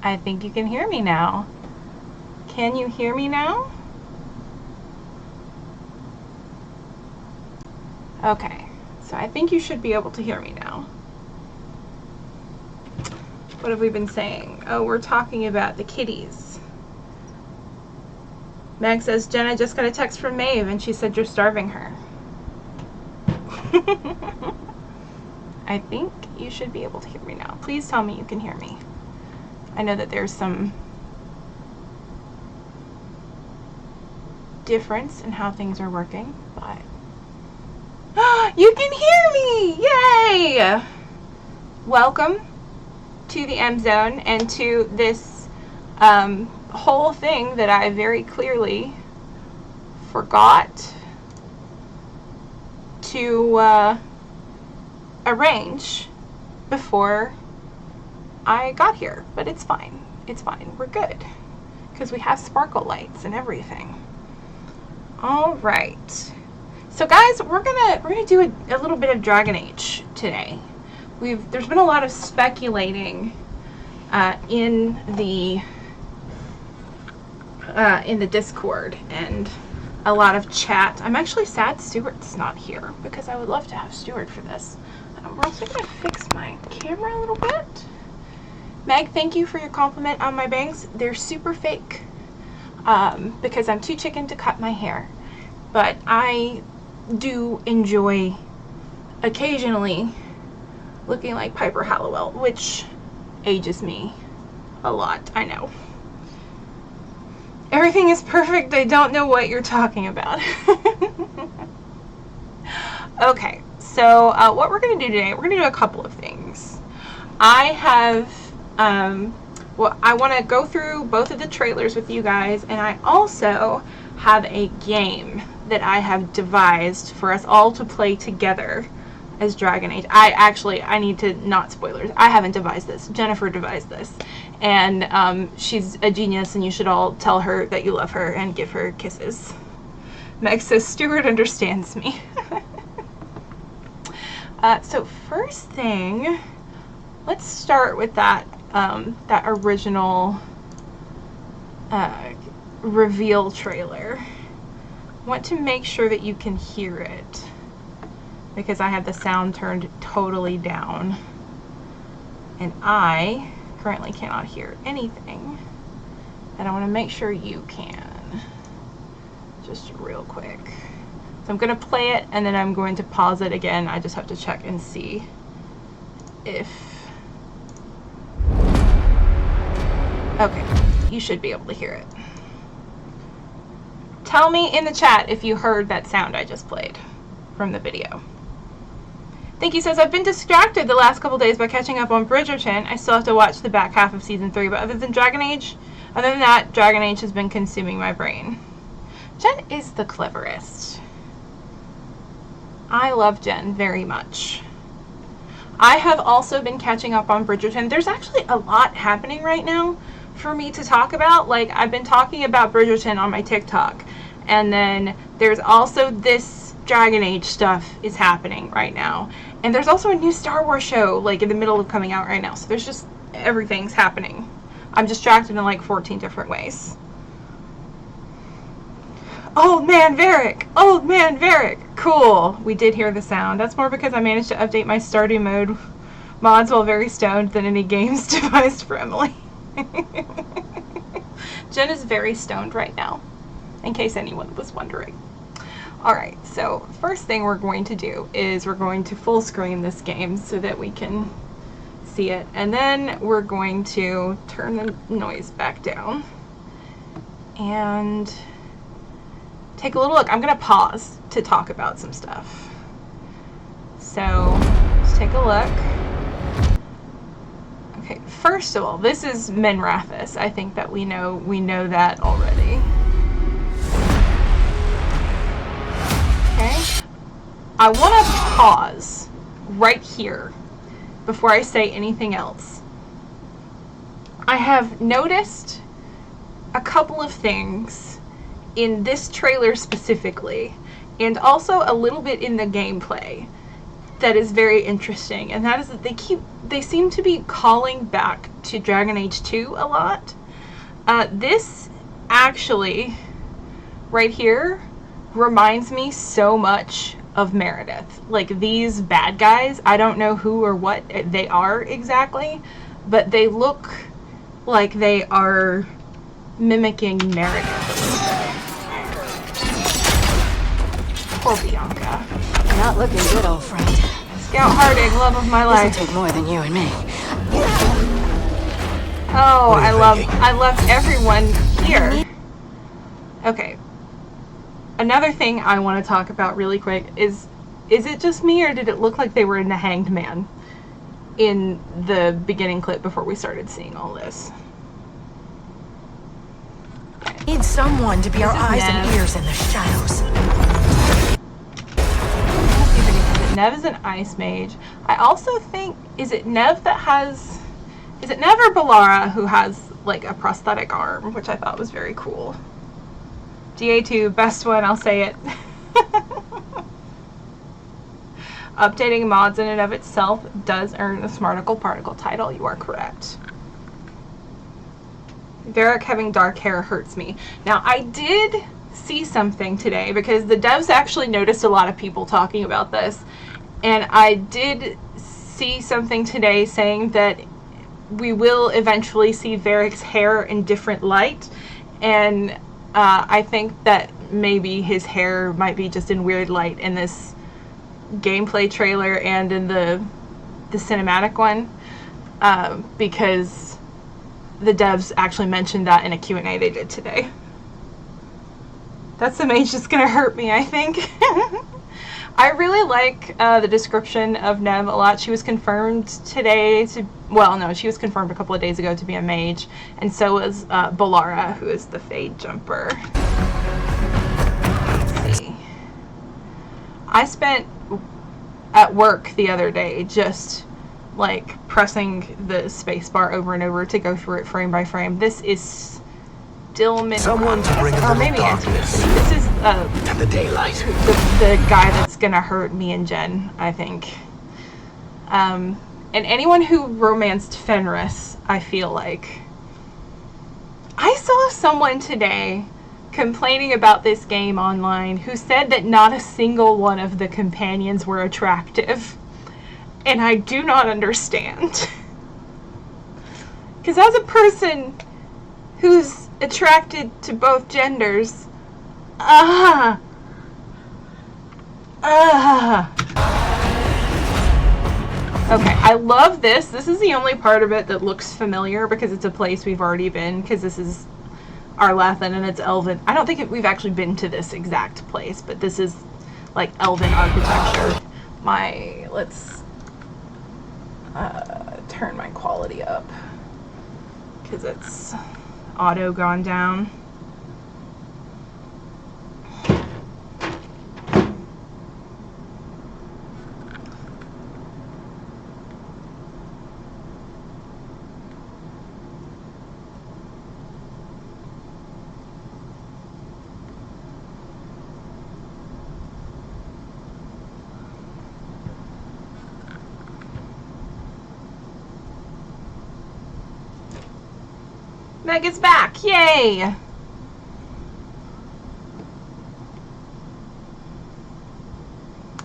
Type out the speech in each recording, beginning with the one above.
I think you can hear me now. Can you hear me now? Okay, so I think you should be able to hear me now. What have we been saying? Oh, we're talking about the kitties. Meg says, Jen, I just got a text from Maeve and she said you're starving her. I think you should be able to hear me now. Please tell me you can hear me. I know that there's some difference in how things are working, but you can hear me! Yay! Welcome to the M Zone and to this whole thing that I very clearly forgot to arrange before I got here, but it's fine. It's fine. We're good because we have sparkle lights and everything. All right. So guys, we're gonna do a little bit of Dragon Age today. There's been a lot of speculating in the Discord and a lot of chat. I'm actually sad Stuart's not here because I would love to have Stuart for this. We're also gonna fix my camera a little bit. Meg, thank you for your compliment on my bangs. They're super fake because I'm too chicken to cut my hair, but I do enjoy occasionally looking like Piper Halliwell, which ages me a lot, I know. Everything is perfect. I don't know what you're talking about. Okay, so what we're going to do today, we're going to do a couple of things. I have, I want to go through both of the trailers with you guys, and I also have a game that I have devised for us all to play together as Dragon Age. I need to, not spoilers, I haven't devised this. Jennifer devised this. And she's a genius, and you should all tell her that you love her and give her kisses. Meg says, Stuart understands me. So first thing, let's start with that original reveal trailer. I want to make sure that you can hear it, because I have the sound turned totally down and I currently cannot hear anything, and I want to make sure you can. Just real quick. So I'm going to play it and then I'm going to pause it again. I just have to check and see if... Okay, you should be able to hear it. Tell me in the chat if you heard that sound I just played from the video. Thinky says, I've been distracted the last couple days by catching up on Bridgerton. I still have to watch the back half of season 3, but other than that, Dragon Age has been consuming my brain. Jen is the cleverest. I love Jen very much. I have also been catching up on Bridgerton. There's actually a lot happening right now for me to talk about. Like, I've been talking about Bridgerton on my TikTok, and then there's also this Dragon Age stuff is happening right now. And there's also a new Star Wars show, like, in the middle of coming out right now. So there's just, everything's happening. I'm distracted in, like, 14 different ways. Old Man Varric! Old Man Varric! Cool. We did hear the sound. That's more because I managed to update my Stardew mode mods while very stoned than any games devised for Emily. Jen is very stoned right now, in case anyone was wondering. Alright, so first thing we're going to do is we're going to full screen this game so that we can see it, and then we're going to turn the noise back down and take a little look. I'm going to pause to talk about some stuff. So let's take a look. Okay, first of all, this is Minrathous. I think that we know that already. Okay, I want to pause right here before I say anything else. I have noticed a couple of things in this trailer specifically, and also a little bit in the gameplay. that is very interesting, and that is that they seem to be calling back to Dragon Age 2 a lot. This actually right here reminds me so much of Meredith. Like, these bad guys, I don't know who or what they are exactly, but they look like they are mimicking Meredith. Poor Bianca. Not looking good, old friend. Scout Harding, love of my life. This'll take more than you and me. Oh, I love everyone here. Okay. Another thing I want to talk about really quick is it just me, or did it look like they were in the Hanged Man in the beginning clip before we started seeing all this? Need someone to be our eyes and ears in the shadows. Nev is an ice mage. I also think, is it Nev or Balara who has like a prosthetic arm, which I thought was very cool. DA2, best one, I'll say it. Updating mods in and of itself does earn the Smarticle Particle title. You are correct. Varric having dark hair hurts me. Now, I did see something today because the devs actually noticed a lot of people talking about this, and I did see something today saying that we will eventually see Varric's hair in different light, and I think that maybe his hair might be just in weird light in this gameplay trailer and in the cinematic one, because the devs actually mentioned that in a Q&A they did today. That's the mage that's gonna hurt me, I think. I really like the description of Nev a lot. She was confirmed today to, well, no, she was confirmed a couple of days ago to be a mage, and so was Balara, who is the Fade Jumper. Let's see. I spent at work the other day just like pressing the space bar over and over to go through it frame by frame. This is still someone to bring or maybe This is the daylight. The guy that's gonna hurt me and Jen, I think. And anyone who romanced Fenris, I feel like. I saw someone today complaining about this game online who said that not a single one of the companions were attractive. And I do not understand. Because as a person who's attracted to both genders, Okay, I love this. This is the only part of it that looks familiar because it's a place we've already been, because this is Arlathan and it's Elven. I don't think we've actually been to this exact place, but this is like Elven architecture. Let's turn my quality up because it's auto gone down. Meg is back! Yay!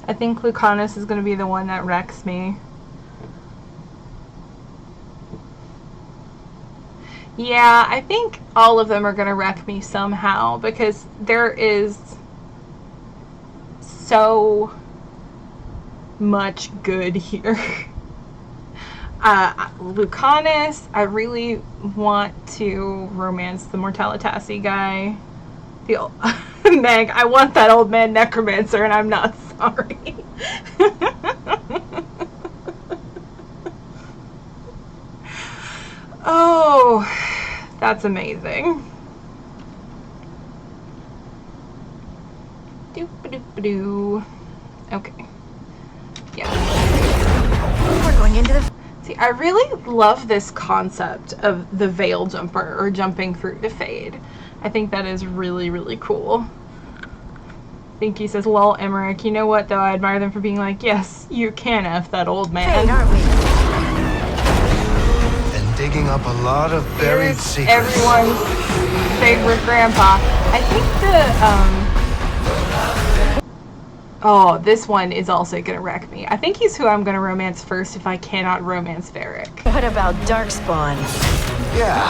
I think Lucanus is going to be the one that wrecks me. Yeah, I think all of them are going to wreck me somehow because there is so much good here. Lucanus, I really want to romance the Mortalitasi guy. Meg, I want that old man necromancer and I'm not sorry. Oh, that's amazing. Doop-a-doop-a-doo. Okay. Yeah. We're going into the... See, I really love this concept of the veil jumper, or jumping through to fade. I think that is really, really cool. Thinky says, lol, Emmerich. You know what, though? I admire them for being like, yes, you can F that old man. Trained, aren't we? And digging up a lot of buried Here's secrets. everyone's favorite grandpa. I think oh, this one is also gonna wreck me. I think he's who I'm gonna romance first if I cannot romance Varric. What about Darkspawn? Yeah.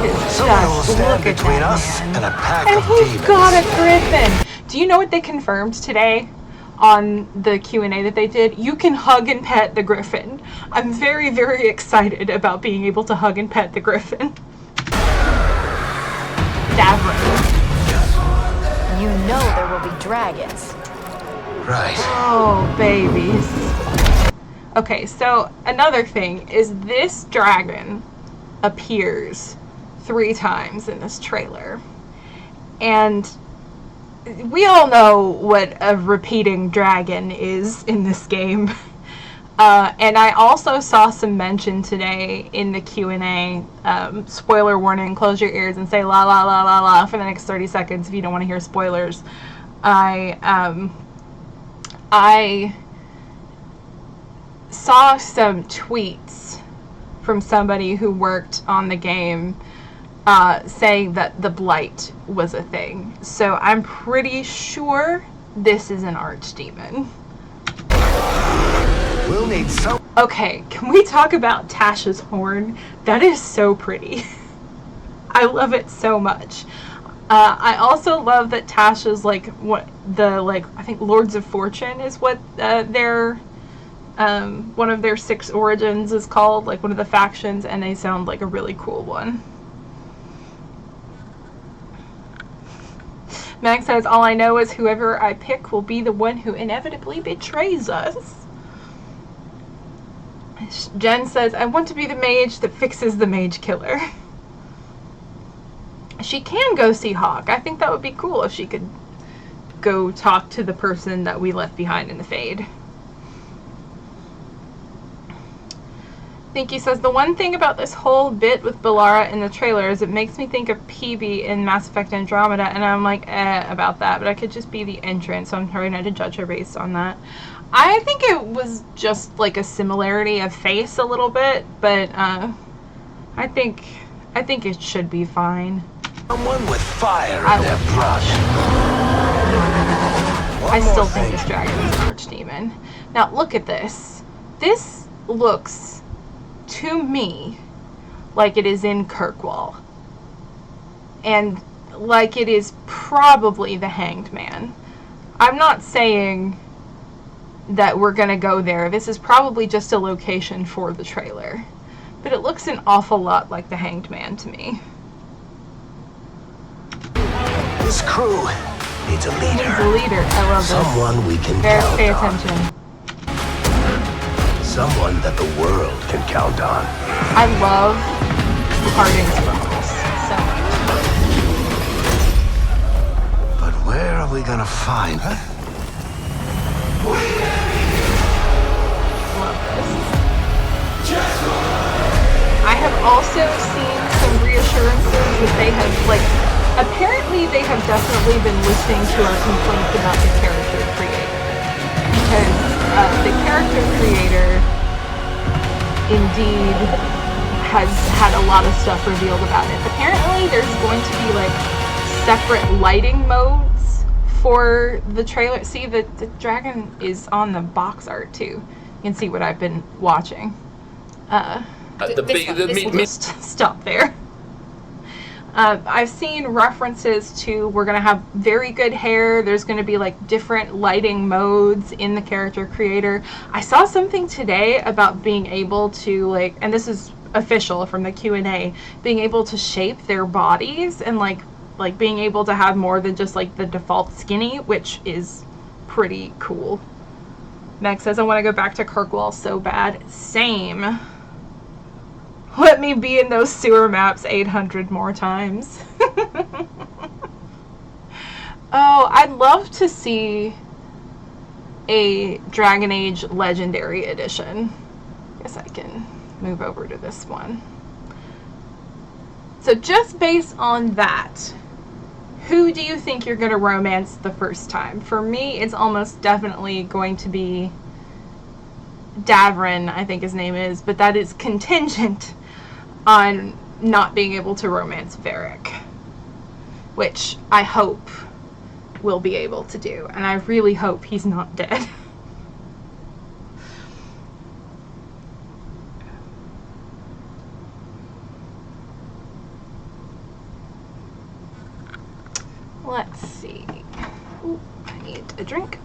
It's Someone will just, stand look at between that us man. and a pack And of he's demons. got a griffin. Do you know what they confirmed today on the Q&A that they did? You can hug and pet the griffin. I'm very, very excited about being able to hug and pet the griffin. Davro. You know there will be dragons. Right. Oh, babies. Okay, so another thing is this dragon appears 3 times in this trailer. And we all know what a repeating dragon is in this game. And I also saw some mention today in the Q&A, spoiler warning, close your ears and say la la la la la for the next 30 seconds if you don't want to hear spoilers. I saw some tweets from somebody who worked on the game saying that the blight was a thing. So I'm pretty sure this is an archdemon. We'll need some. Okay, can we talk about Tasha's horn? That is so pretty. I love it so much. I also love that Tasha's I think Lords of Fortune is what their one of their 6 origins is called, like one of the factions, and they sound like a really cool one. Max says, all I know is whoever I pick will be the one who inevitably betrays us. Jen says, I want to be the mage that fixes the mage killer. She can go see Hawk. I think that would be cool if she could go talk to the person that we left behind in the Fade. Thinky says, the one thing about this whole bit with Bellara in the trailer is it makes me think of PB in Mass Effect Andromeda, and I'm like, about that, but I could just be the entrance, so I'm trying not to judge her based on that. I think it was just like a similarity of face a little bit, but I think it should be fine. Someone with fire in I their love blood. I still think this dragon is an archdemon. Now look at this. This looks to me like it is in Kirkwall. And like it is probably the Hanged Man. I'm not saying that we're gonna go there. This is probably just a location for the trailer. But it looks an awful lot like the Hanged Man to me. This crew needs a leader. He's a leader. I love this. Someone we can Very count pay on. attention. Someone that the world can count on. I love Harding's vocals so much. But where are we gonna find her? Love this. I have also seen some reassurances that they have, apparently they have definitely been listening to our complaints about the character creator. Because the character creator indeed has had a lot of stuff revealed about it. Apparently there's going to be separate lighting modes for the trailer. See, the dragon is on the box art too. You can see what I've been watching. We'll just stop there. I've seen references to we're going to have very good hair. There's going to be different lighting modes in the character creator. I saw something today about being able to and this is official from the Q&A, being able to shape their bodies and being able to have more than just the default skinny, which is pretty cool. Meg says, I want to go back to Kirkwall so bad. Same. Let me be in those sewer maps 800 more times. Oh, I'd love to see a Dragon Age Legendary Edition. Guess I can move over to this one. So just based on that, Who do you think you're going to romance the first time? For me, it's almost definitely going to be Davrin, I think his name is, but that is contingent on not being able to romance Varric, which I hope we'll be able to do, and I really hope he's not dead. Let's see. Ooh, I need a drink.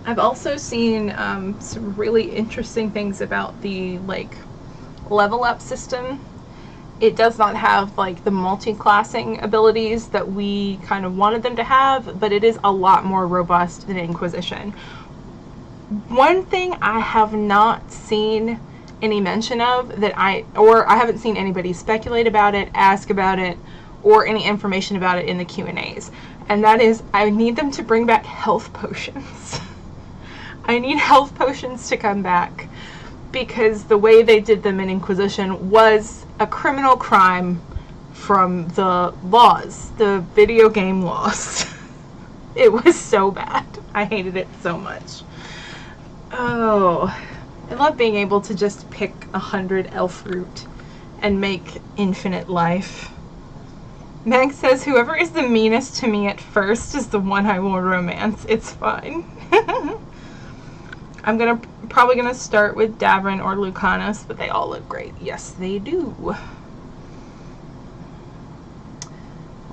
I've also seen some really interesting things about the level up system. It does not have the multi-classing abilities that we kind of wanted them to have, but it is a lot more robust than Inquisition. One thing I have not seen any mention of I haven't seen anybody speculate about it, ask about it, or any information about it in the Q&As, and that is I need them to bring back health potions. I need health potions to come back, because the way they did them in Inquisition was a criminal crime from the laws, the video game laws. It was so bad. I hated it so much. Oh, I love being able to just pick 100 elf fruit and make infinite life. Meg says, whoever is the meanest to me at first is the one I will romance. It's fine. I'm probably gonna start with Davrin or Lucanus, but they all look great. Yes, they do.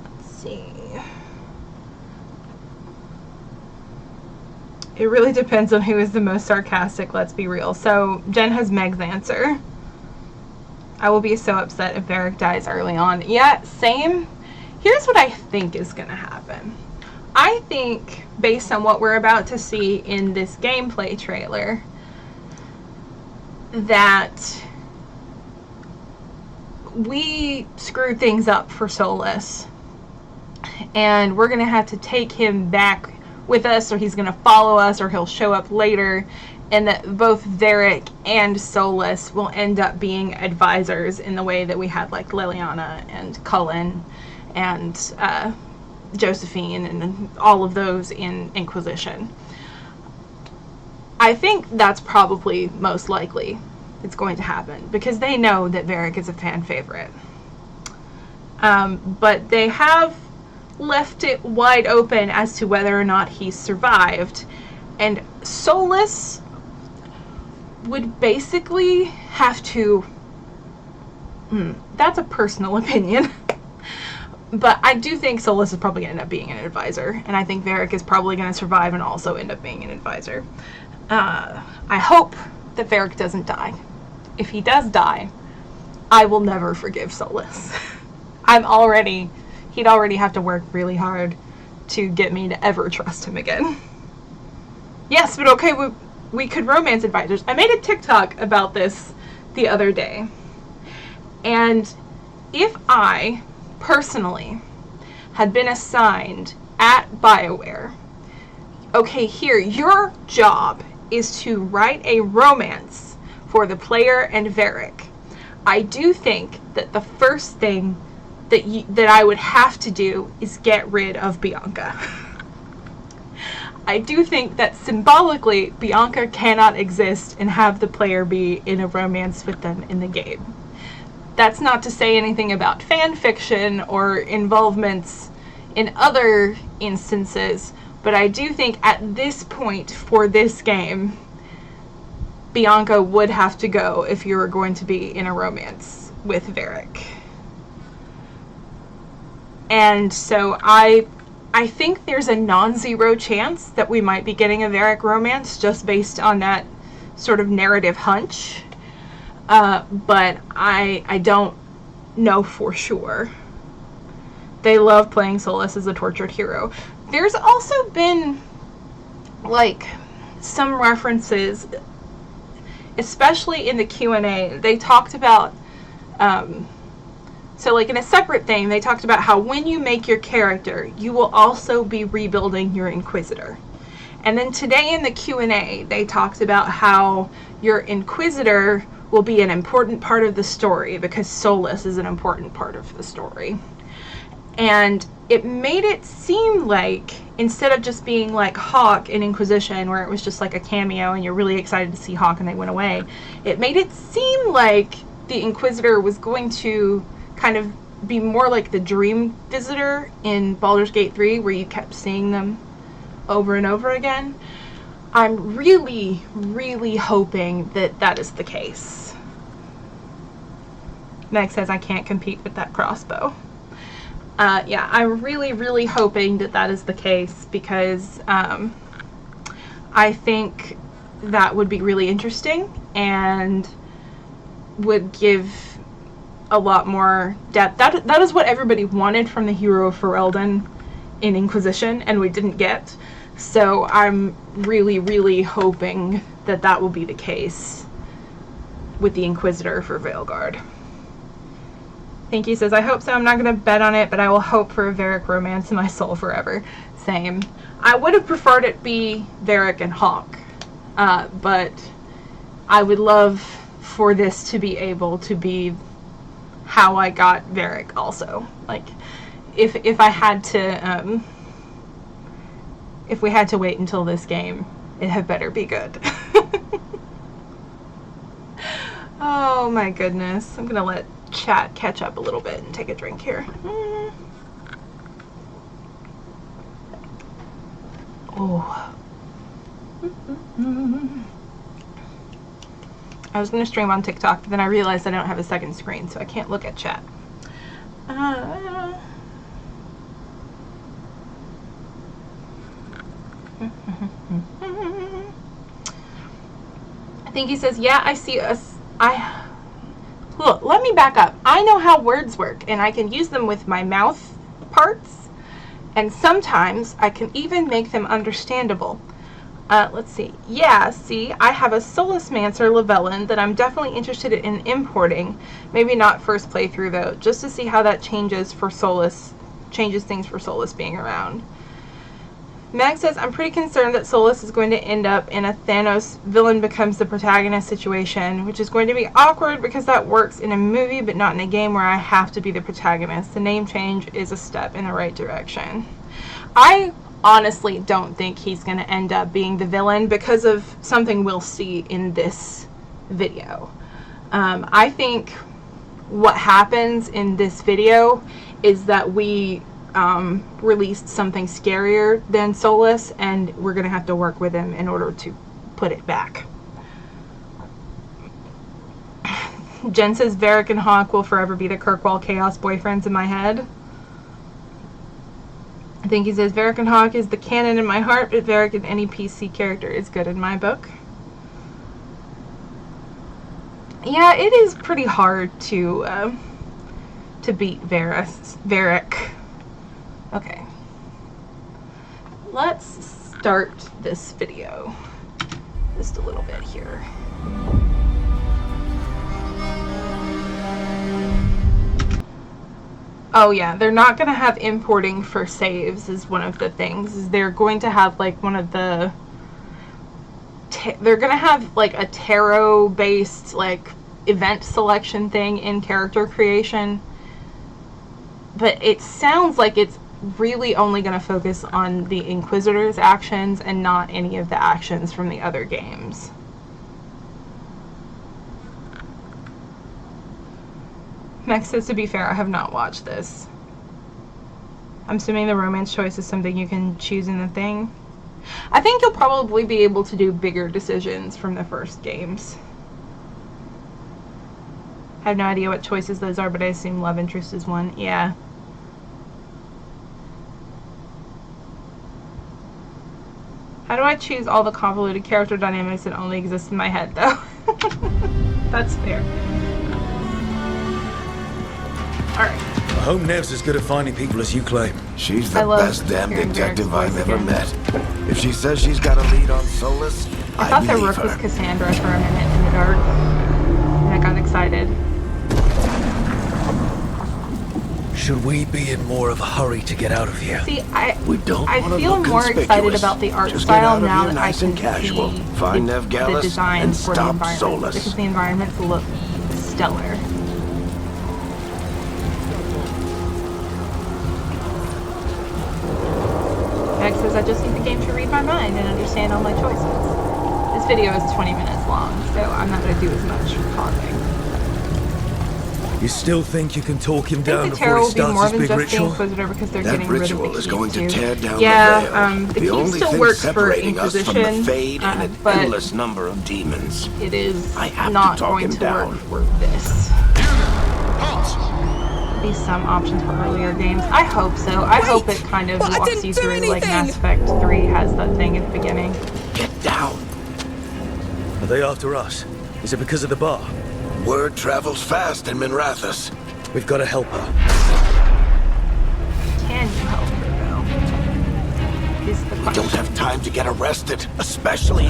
Let's see. It really depends on who is the most sarcastic, let's be real. So, Jen has Meg's answer. I will be so upset if Varric dies early on. Yeah, same. Here's what I think is gonna happen. I think, based on what we're about to see in this gameplay trailer, that we screwed things up for Solas, and we're going to have to take him back with us, or he's going to follow us, or he'll show up later, and that both Varric and Solas will end up being advisors in the way that we had Liliana and Cullen and Josephine and all of those in Inquisition. I think that's probably most likely it's going to happen, because they know that Varric is a fan favorite. But they have left it wide open as to whether or not he survived. And Solas would basically have to... that's a personal opinion. But I do think Solas is probably going to end up being an advisor. And I think Varric is probably going to survive and also end up being an advisor. I hope that Varric doesn't die. If he does die, I will never forgive Solas. He'd already have to work really hard to get me to ever trust him again. Yes, but okay, we could romance advisors. I made a TikTok about this the other day. And if I, personally, had been assigned at BioWare, okay, here, your job is to write a romance for the player and Varric. I do think that the first thing that I would have to do is get rid of Bianca. I do think that symbolically, Bianca cannot exist and have the player be in a romance with them in the game. That's not to say anything about fan fiction or involvements in other instances, but I do think at this point for this game, Bianca would have to go if you were going to be in a romance with Varric. And so I think there's a non-zero chance that we might be getting a Varric romance just based on that sort of narrative hunch. But I don't know for sure. They love playing Solas as a tortured hero. There's also been, some references, especially in the Q&A. They talked about, in a separate thing, they talked about how when you make your character, you will also be rebuilding your Inquisitor. And then today in the Q&A, they talked about how your Inquisitor will be an important part of the story because Solus is an important part of the story. And it made it seem like, instead of just being like Hawk in Inquisition, where it was just like a cameo and you're really excited to see Hawk and they went away, it made it seem like the Inquisitor was going to kind of be more like the Dream Visitor in Baldur's Gate 3, where you kept seeing them over and over again. I'm really, really hoping that that is the case. Meg says, I can't compete with that crossbow. Yeah, I'm really, really hoping that that is the case, because I think that would be really interesting and would give a lot more depth. That is what everybody wanted from the hero of Ferelden in Inquisition, and we didn't get. So I'm really, really hoping that that will be the case with the Inquisitor for Veilguard. Pinky says, I hope so. I'm not going to bet on it, but I will hope for a Varric romance in my soul forever. Same. I would have preferred it be Varric and Hawk, but I would love for this to be able to be how I got Varric also. Like, if I had to, if we had to wait until this game, it had better be good. Oh my goodness. I'm gonna let chat catch up a little bit and take a drink here. Oh. I was going to stream on TikTok, but then I realized I don't have a second screen, so I can't look at chat. I think he says, yeah, I see us. Look, let me back up. I know how words work, and I can use them with my mouth parts, and sometimes I can even make them understandable. Let's see. Yeah, see, I have a Solus Mancer Lavellan that I'm definitely interested in importing. Maybe not first playthrough, though, just to see how that changes things for Solus being around. Mag says, I'm pretty concerned that Solus is going to end up in a Thanos villain becomes the protagonist situation, which is going to be awkward because that works in a movie but not in a game where I have to be the protagonist. The name change is a step in the right direction. I honestly don't think he's going to end up being the villain because of something we'll see in this video. I think what happens in this video is that we released something scarier than Solus, and we're going to have to work with him in order to put it back. Jen says, Varric and Hawk will forever be the Kirkwall Chaos boyfriends in my head. I think he says, Varric and Hawk is the canon in my heart, but Varric in any PC character is good in my book. Yeah, it is pretty hard to beat Varric. Okay. Let's start this video. Just a little bit here. Oh yeah, they're not going to have importing for saves is one of the things. Is they're going to have like one of the... they're going to have like a tarot based like event selection thing in character creation. But it sounds like it's really only going to focus on the Inquisitor's actions and not any of the actions from the other games. Max says, to be fair, I have not watched this. I'm assuming the romance choice is something you can choose in the thing. I think you'll probably be able to do bigger decisions from the first games. I have no idea what choices those are, but I assume love interest is one. Yeah. How do I choose all the convoluted character dynamics that only exist in my head, though? That's fair. Alright. I hope Nev's as good at finding people as you claim. She's the best damn detective I've ever met. If she says she's got a lead on Solus, I thought the Rook was Cassandra for a minute in the dark. And I got excited. Should we be in more of a hurry to get out of here? See, We don't I wanna feel look more excited conspicuous. about the art Just get style out of now here that I nice can and casual. see Find the Veilguard designs and for the stop environments, Solus. because the environments look stellar. Meg says, I just need the game to read my mind and understand all my choices. This video is 20 minutes long, so I'm not going to do as much pausing. You still think you can talk him I down think the before terror he will be starts more his than big just the ritual? Inquisitor because they're That getting rid of the ritual is keys going to too. tear down Yeah, the veil. the The key only still thing works for separating us from the Inquisition, Fade and an but endless number of demons. it is I have to not talk going him to down. work for this. Be some options for earlier games. I hope so. I hope it kind of walks you through like Mass Effect 3 has that thing at the beginning. Get down. Are they after us? Is it because of the bar? Word travels fast in Minrathous. We've got to help her. Can you help her though? Is the We question. don't have time to get arrested, especially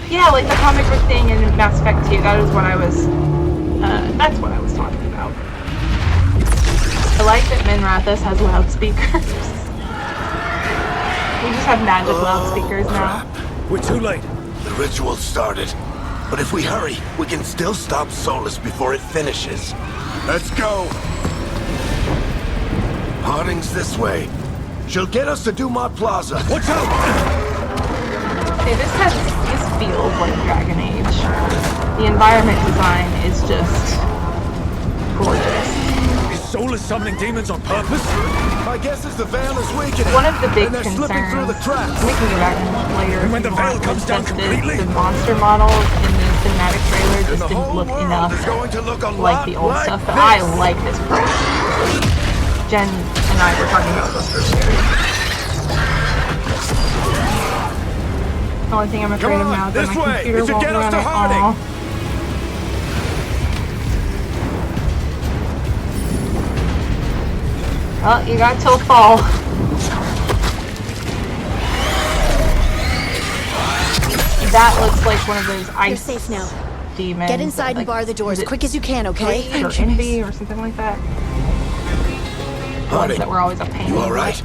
Yeah, like the comic book thing in Mass Effect 2. That is what I was. That's what I was talking about. I like that Minrathous has loudspeakers. We just have magic loudspeakers now. We're too late. the ritual started. But if we hurry, we can still stop Solus before it finishes. Let's go! Harding's this way. She'll get us to Dumont Plaza. Watch out! Okay, this feels like Dragon Age. The environment design is just gorgeous. Is Solus summoning demons on purpose? My guess is the veil is weakening. One of the big and they're concerns, slipping through the cracks. we can go back later. And when if the you veil want, comes is down that completely? the monster models in the cinematic trailer And just the didn't whole look world enough is going to look a like lot the old like stuff. But this. I like this part. Jen and I were talking about this earlier. The only thing I'm afraid Come of on, now is that this my way. computer It should won't get us run to it. Harding. Aw. Well, you got till fall. That looks like one of those ice You're safe now. demons. Get inside and bar the door as quick as you can, okay? Greed or envy or something like that. Ones Harding, that were always a pain. you all right?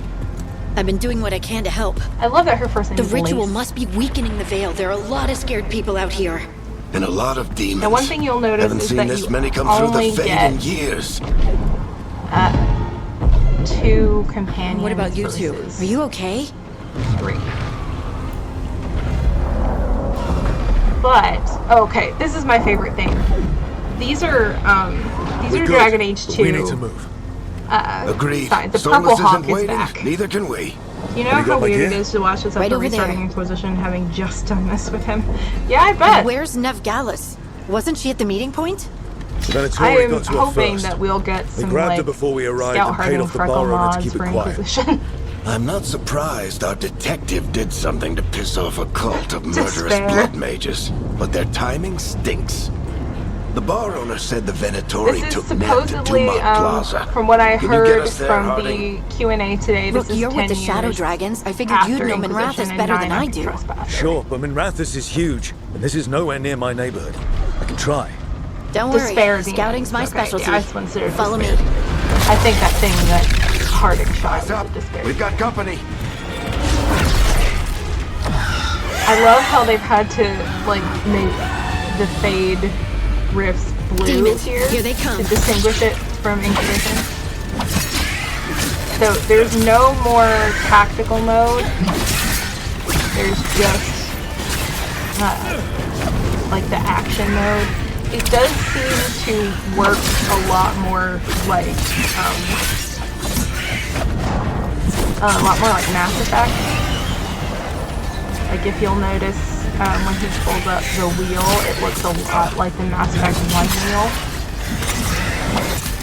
I've been doing what I can to help. I love that her first name The is ritual Lace. must be weakening the veil. There are a lot of scared people out here. And a lot of demons. Now, one thing you'll notice Haven't is seen that this you many come through only the Fade get in years. 2 companions. What about you two? versus Are you okay? 3. But okay, this is my favorite thing. These are We're good, Dragon Age but 2. we need to move. Agreed. Signs. The Solus Purple Hawk isn't is waiting. back. Neither can we. You know Have you how got my weird it gear? is to watch this Right after over restarting there. Inquisition, having just done this with him. Yeah, I bet. Where's Nev Gallus? Wasn't she at the meeting point? Then it's I already am got to her hoping first. that we'll get We some grabbed like her before we arrived Scout and paid Harding off the freckle bar owner to mods keep it for quiet. Inquisition. I'm not surprised our detective did something to piss off a cult of murderous Despair. blood mages, but their timing stinks. The bar owner said the Venatori This is took Nev to supposedly, Dumont Plaza. from what I Can you get heard us there, from Harding? the Q&A today, Look, this is you're 10 with the Shadow years Dragons. I figured you'd after know Inquisition Minrathous and better than I Dynamic do. Trespasser. Sure, but Minrathous is huge, and this is nowhere near my neighborhood. I can try. Don't worry. Despair demons. Scouting's my Okay, specialty. yeah, I just consider Follow me. despair. I think that thing that Harding shot Eyes was up. a despair. We've got company. I love how they've had to like make the Fade riffs blue Demons, here here they come. to distinguish it from Inquisition. So there's no more tactical mode. There's just like the action mode. It does seem to work a lot more like Mass Effect. Like if you'll notice when he pulls up the wheel, it looks a lot like the Mass Effect 1 wheel.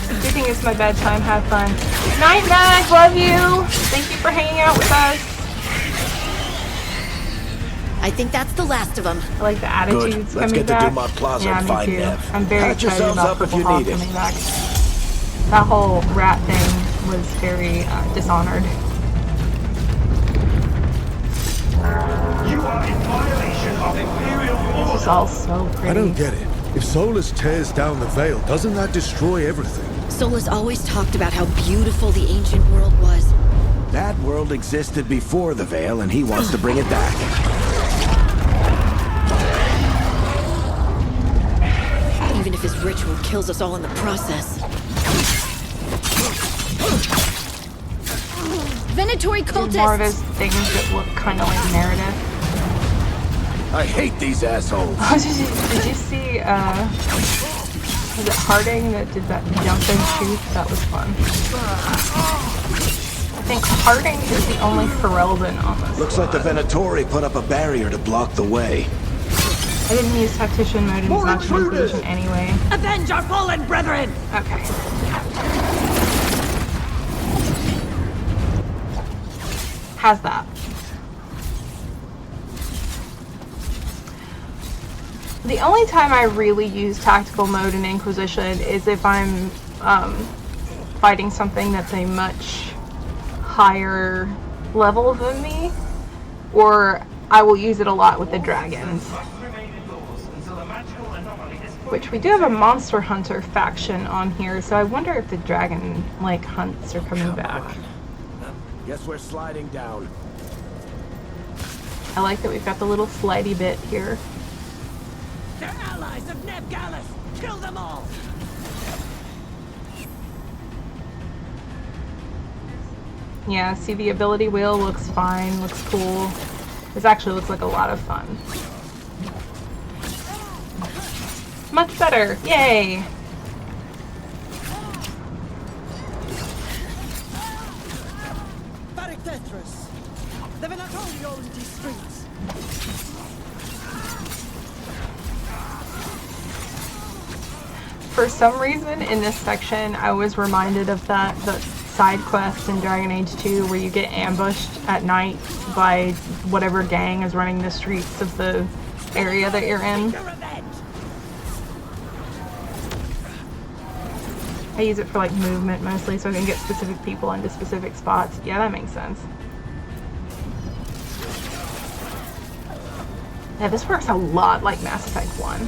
I do think it's my bedtime. Have fun. Night, Mag. Love you. Thank you for hanging out with us. I think that's the last of them. I like the attitudes Let's coming get to back. Dumont Plaza yeah, and me find too. Nev. I'm very Patch excited yourselves about up if Purple you Hawk need it. coming back. That whole rat thing was very dishonored. You are in violation of Imperial It's order. all so pretty. I don't get it. If Solus tears down the veil, doesn't that destroy everything? Solus always talked about how beautiful the ancient world was. That world existed before the Veil, and he wants to bring it back. Even if his ritual kills us all in the process. Venatory cultists! More of those things that look kind of like narrative. I hate these assholes. Oh, did you see, was it Harding that did that jump and shoot? That was fun. I think Harding is the only Ferelden on this Looks like the squad. Venatori put up a barrier to block the way. I didn't use tactician mode in Maximum Inquisition anyway. Avenge our fallen brethren! Okay. How's that? The only time I really use tactical mode in Inquisition is if I'm fighting something that's a much higher level than me, or I will use it a lot with the dragons. Which we do have a monster hunter faction on here, so I wonder if the dragon like hunts are coming back. Guess we're sliding down. I like that we've got the little slidey bit here. They're allies of Neb Gallus! Kill them all! Yeah, see, the ability wheel looks fine, looks cool. This actually looks like a lot of fun. Much better! Yay! The Venatori own these streets. For some reason, in this section, I was reminded of the side quest in Dragon Age 2 where you get ambushed at night by whatever gang is running the streets of the area that you're in. I use it for like movement mostly, so I can get specific people into specific spots. Yeah, that makes sense. Yeah, this works a lot like Mass Effect 1,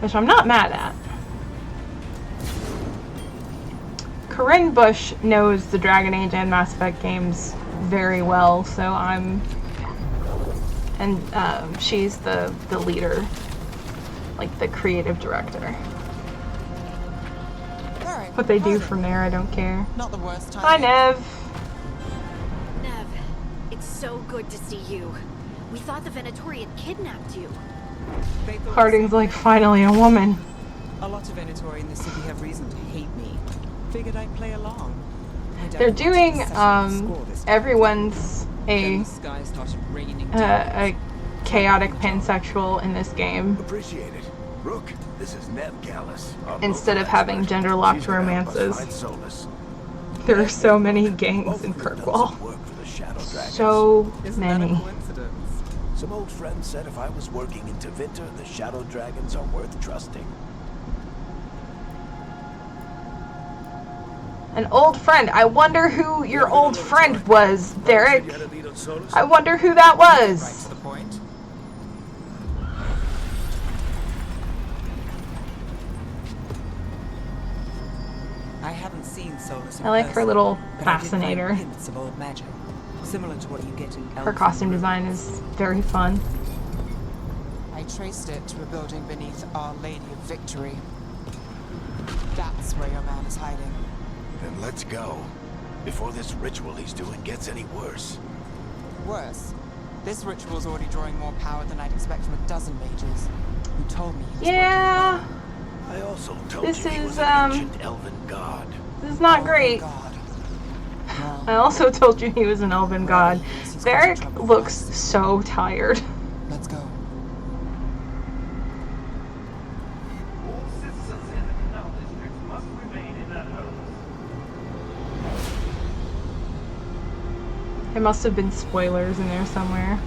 which I'm not mad at. Corinne Bush knows the Dragon Age and Mass Effect games very well, so she's the leader, like the creative director. What they do from there, I don't care. Not the worst time. Hi, Nev. Nev, it's so good to see you. We thought the Venatori had kidnapped you. Harding's like, finally a woman. A lot of Venatori in the city have reason to hate me. Figured I'd play along. They're doing everyone's a chaotic pansexual in this game. Appreciate it. Rook, this is Neb Gallus. Instead of having gender-locked romances. There are so many gangs in Kirkwall. So many. Some old friend said if I was working in Tevinter, the Shadow Dragons are worth trusting. An old friend. I wonder who your old friend was, Derek. I wonder who that was. I haven't seen Solus in I like her person, little but I did find fascinator. hints of old magic, similar to what you get in Her Elven costume Ruin. design is very fun. I traced it to a building beneath Our Lady of Victory. That's where your man is hiding. Then let's go. Before this ritual he's doing gets any worse. Worse, this ritual's already drawing more power than I'd expect from a dozen mages. Who told me he was Yeah, I also told This you he is, was an ancient elven god. this is not working. great. God. Well, I also told you he was an elven god. Derek looks so tired. let's go. All citizens in the canal district must remain in their homes. There must have been spoilers in there somewhere.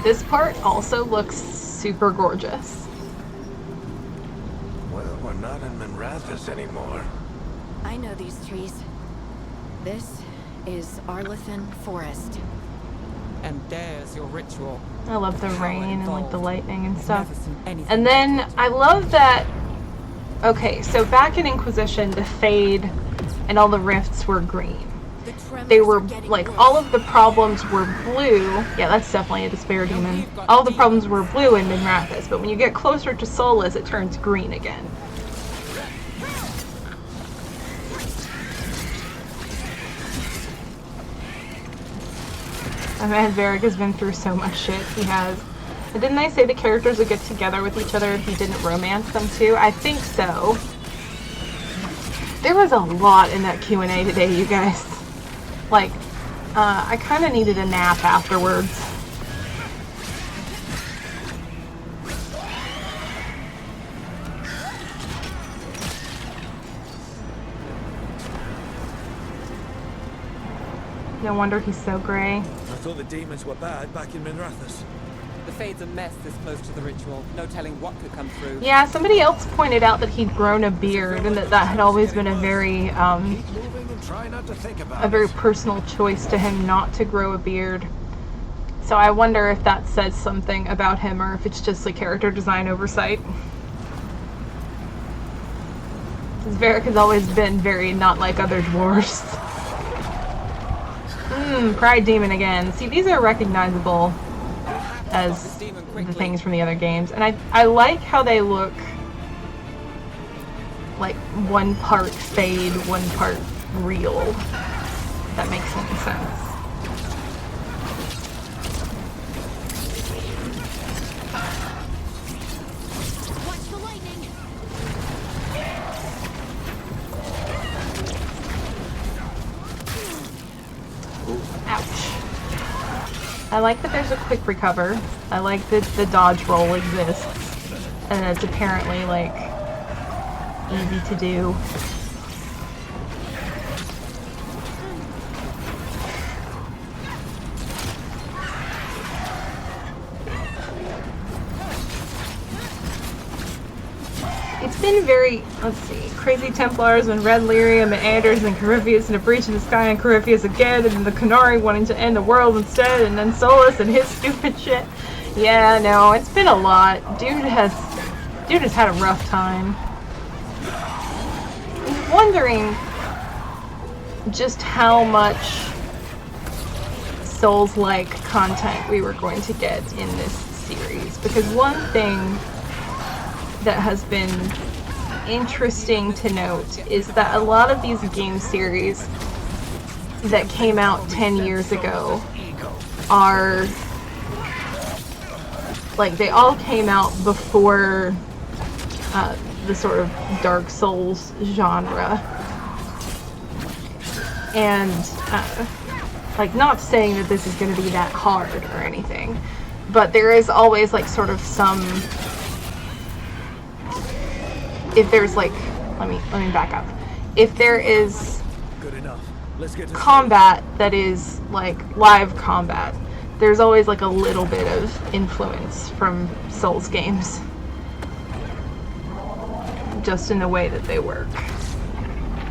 This part also looks super gorgeous. Well, we're not in Minrathous anymore. I know these trees. This is Arlethan Forest. And And there's your ritual. I love the rain and like the lightning and stuff. Never seen anything And then I love that. Okay, so back in Inquisition, the Fade and all the rifts were green. The tremors They were are getting like worse. all of the problems were blue. Yeah, that's definitely a despair demon. All of the problems were blue in Minrathous, but when you get closer to Solus, it turns green again. My man Varric has been through so much shit. He has. And didn't they say the characters would get together with each other if you didn't romance them too? I think so. There was a lot in that Q&A today, you guys. Like, I kind of needed a nap afterwards. No wonder he's so gray. I thought the demons were bad back in Minrathous. The Fade's a mess this close to the ritual. No telling what could come through. Yeah, somebody else pointed out that he'd grown a beard and that had always been a very, Keep moving and try not to think about a very it. personal choice to him not to grow a beard. So I wonder if that says something about him or if it's just a character design oversight. Because Varric has always been very not like other dwarves. Pride Demon again. See, these are recognizable as the things from the other games. And I like how they look like one part Fade, one part real. If that makes any sense. Watch the lightning. Ouch. I like that there's a quick recover. I like that the dodge roll exists. And it's apparently, like, easy to do. It's been very, let's see, Crazy Templars and Red Lyrium and Anders and Corypheus and A Breach in the Sky and Corypheus again, and then the Canary wanting to end the world instead, and then Solus and his stupid shit. Yeah, no, it's been a lot. Dude has had a rough time. I was wondering just how much Souls-like content we were going to get in this series, because one thing that has been interesting to note is that a lot of these game series that came out 10 years ago are like, they all came out before the sort of Dark Souls genre. And like, not saying that this is going to be that hard or anything, but there is always like sort of some, if there's like, let me back up. If there is Good enough. Let's get to combat that is like live combat, there's always like a little bit of influence from Souls games. Just in the way that they work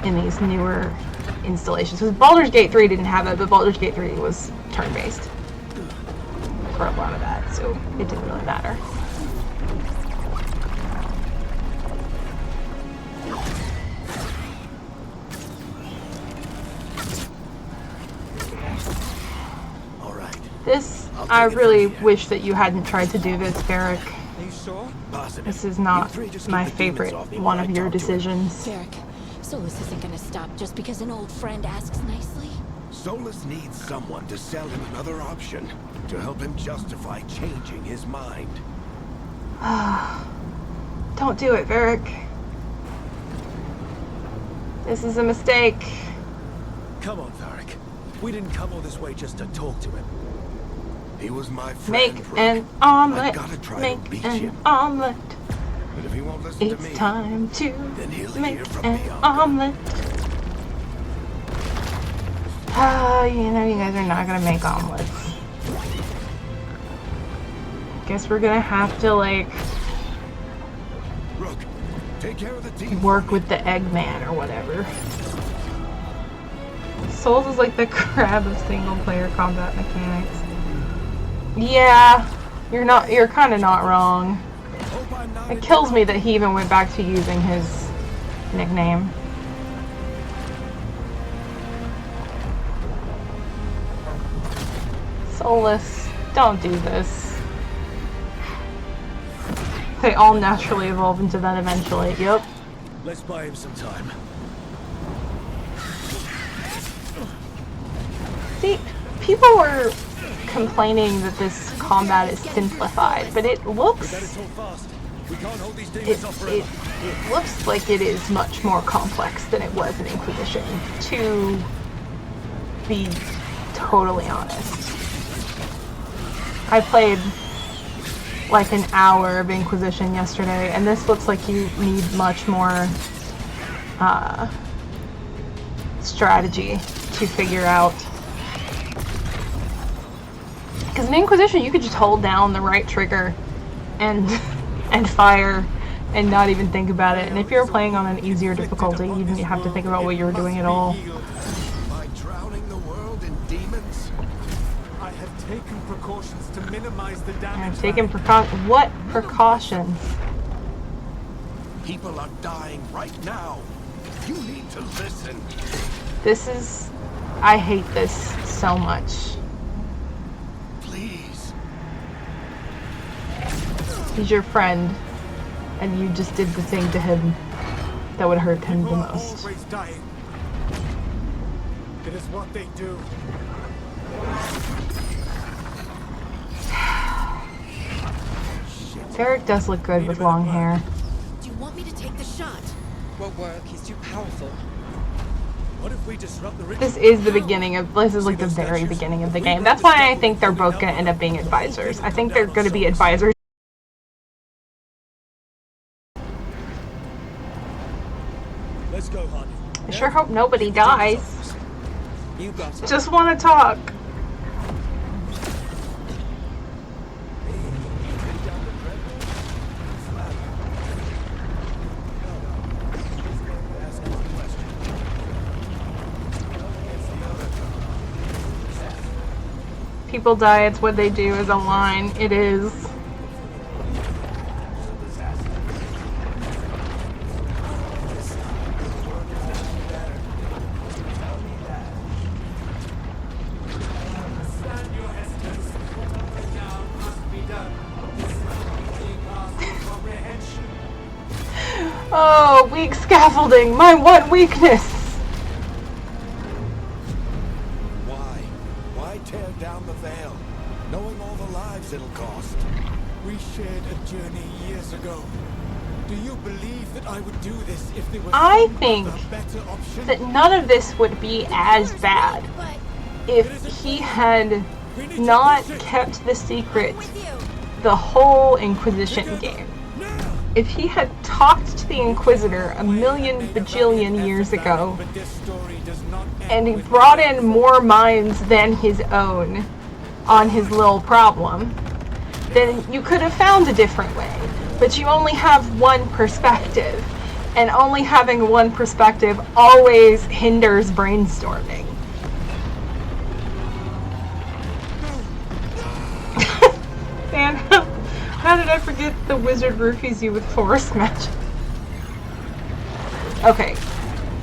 in these newer installations. Because Baldur's Gate 3 didn't have it, but Baldur's Gate 3 was turn-based for a lot of that, so it didn't really matter. All right. This, I really wish that you hadn't tried to do this, Varric. Are you sure? Positive. This is not You three just my keep the demons favorite off me one while of I your talk to him. decisions. Varric, Solus isn't gonna stop just because an old friend asks nicely. Solus needs someone to sell him another option, to help him justify changing his mind. Don't do it, Varric. This is a mistake. Come on, Varric. We didn't come all this way just to talk to him. He was my friend, Make Rook. an I omelet. gotta try Make to reach an him. omelet. But if he won't listen to It's me, time to then he'll make hear from an me on omelet. Oh, you know you guys are not gonna make omelets. Guess we're gonna have to, like, Rook, take care of the team. work with the Eggman or whatever. Souls is like the crab of single-player combat mechanics. Yeah, you're kind of not wrong. It kills me that he even went back to using his nickname. Solus, don't do this. They all naturally evolve into that eventually. Yep. Let's buy him some time. See, people were complaining that this combat is simplified, but it looks it looks like it is much more complex than it was in Inquisition, to be totally honest. I played like an hour of Inquisition yesterday, and this looks like you need much more strategy to figure out. Because in Inquisition, you could just hold down the right trigger and fire and not even think about it. And if you're playing on an easier difficulty, you didn't have to think about what you were doing at all. By drowning the world in demons? I have taken precautions to minimize the damage. Taking what precautions? People are dying right now. You need to listen. This is... I hate this so much. Please. He's your friend, and you just did the thing to him that would hurt him the People are most. always dying. It is what they do. Derek does look good with long hair. Do you want me to take the shot? Won't work. He's too powerful. What if we disrupt the ritual? This is the beginning of... This is like the very beginning of the game. That's why I think they're both going to end up being advisors. I think they're going to be advisors. Let's go, honey. I sure hope nobody dies. You got it. Just want to talk. People die, it's what they do is a line. It is. Oh, weak scaffolding, my one weakness. Why tear down the veil, knowing all the lives it'll cost? We shared a journey years ago. Do you believe that I would do this if there was I some think other better option? that none of this would be as bad But if he had not kept the secret with you. the whole Inquisition game. If he had talked to the Inquisitor a million bajillion years ago But this story does not end and he with brought in more minds than his own on his little problem, then you could have found a different way. But you only have one perspective, and only having one perspective always hinders brainstorming. Man, how did I forget the wizard roofies you with forest magic? Okay,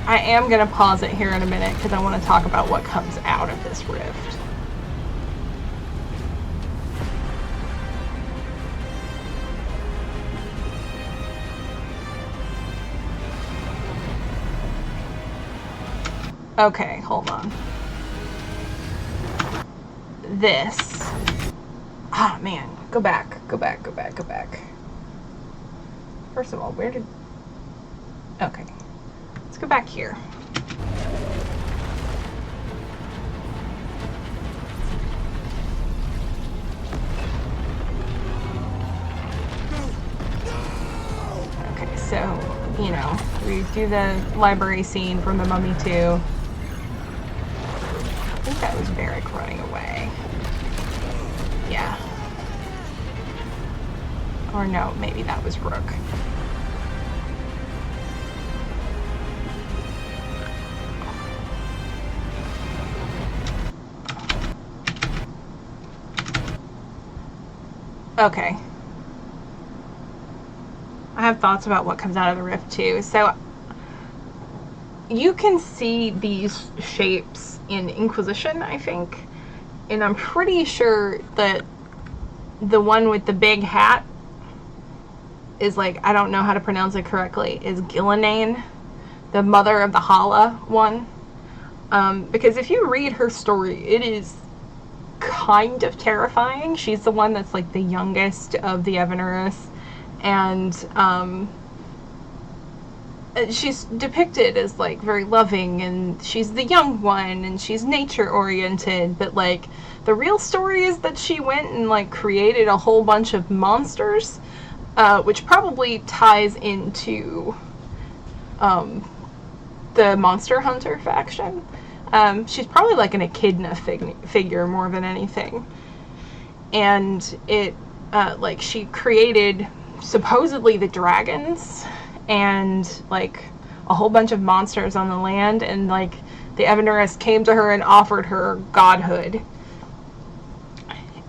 I am gonna pause it here in a minute because I want to talk about what comes out of this rift. Okay, hold on. This. Ah, man. Go back. Go back. Go back. Go back. First of all, where did... Okay. Let's go back here. Okay, so, you know, we do the library scene from The Mummy 2. I think that was Varric running away. Yeah. Or no, maybe that was Rook. Okay. I have thoughts about what comes out of the rift too. So you can see these shapes in Inquisition, I think. And I'm pretty sure that the one with the big hat is like, I don't know how to pronounce it correctly, is Gillenane, the mother of the Hala one. Because if you read her story, it is kind of terrifying. She's the one that's like the youngest of the Evanurus, and she's depicted as like very loving, and she's the young one, and she's nature oriented, but like the real story is that she went and like created a whole bunch of monsters, which probably ties into the Monster Hunter faction. She's probably like an echidna figure more than anything. And it, like, she created supposedly the dragons and like a whole bunch of monsters on the land, and like the Evanurus came to her and offered her godhood.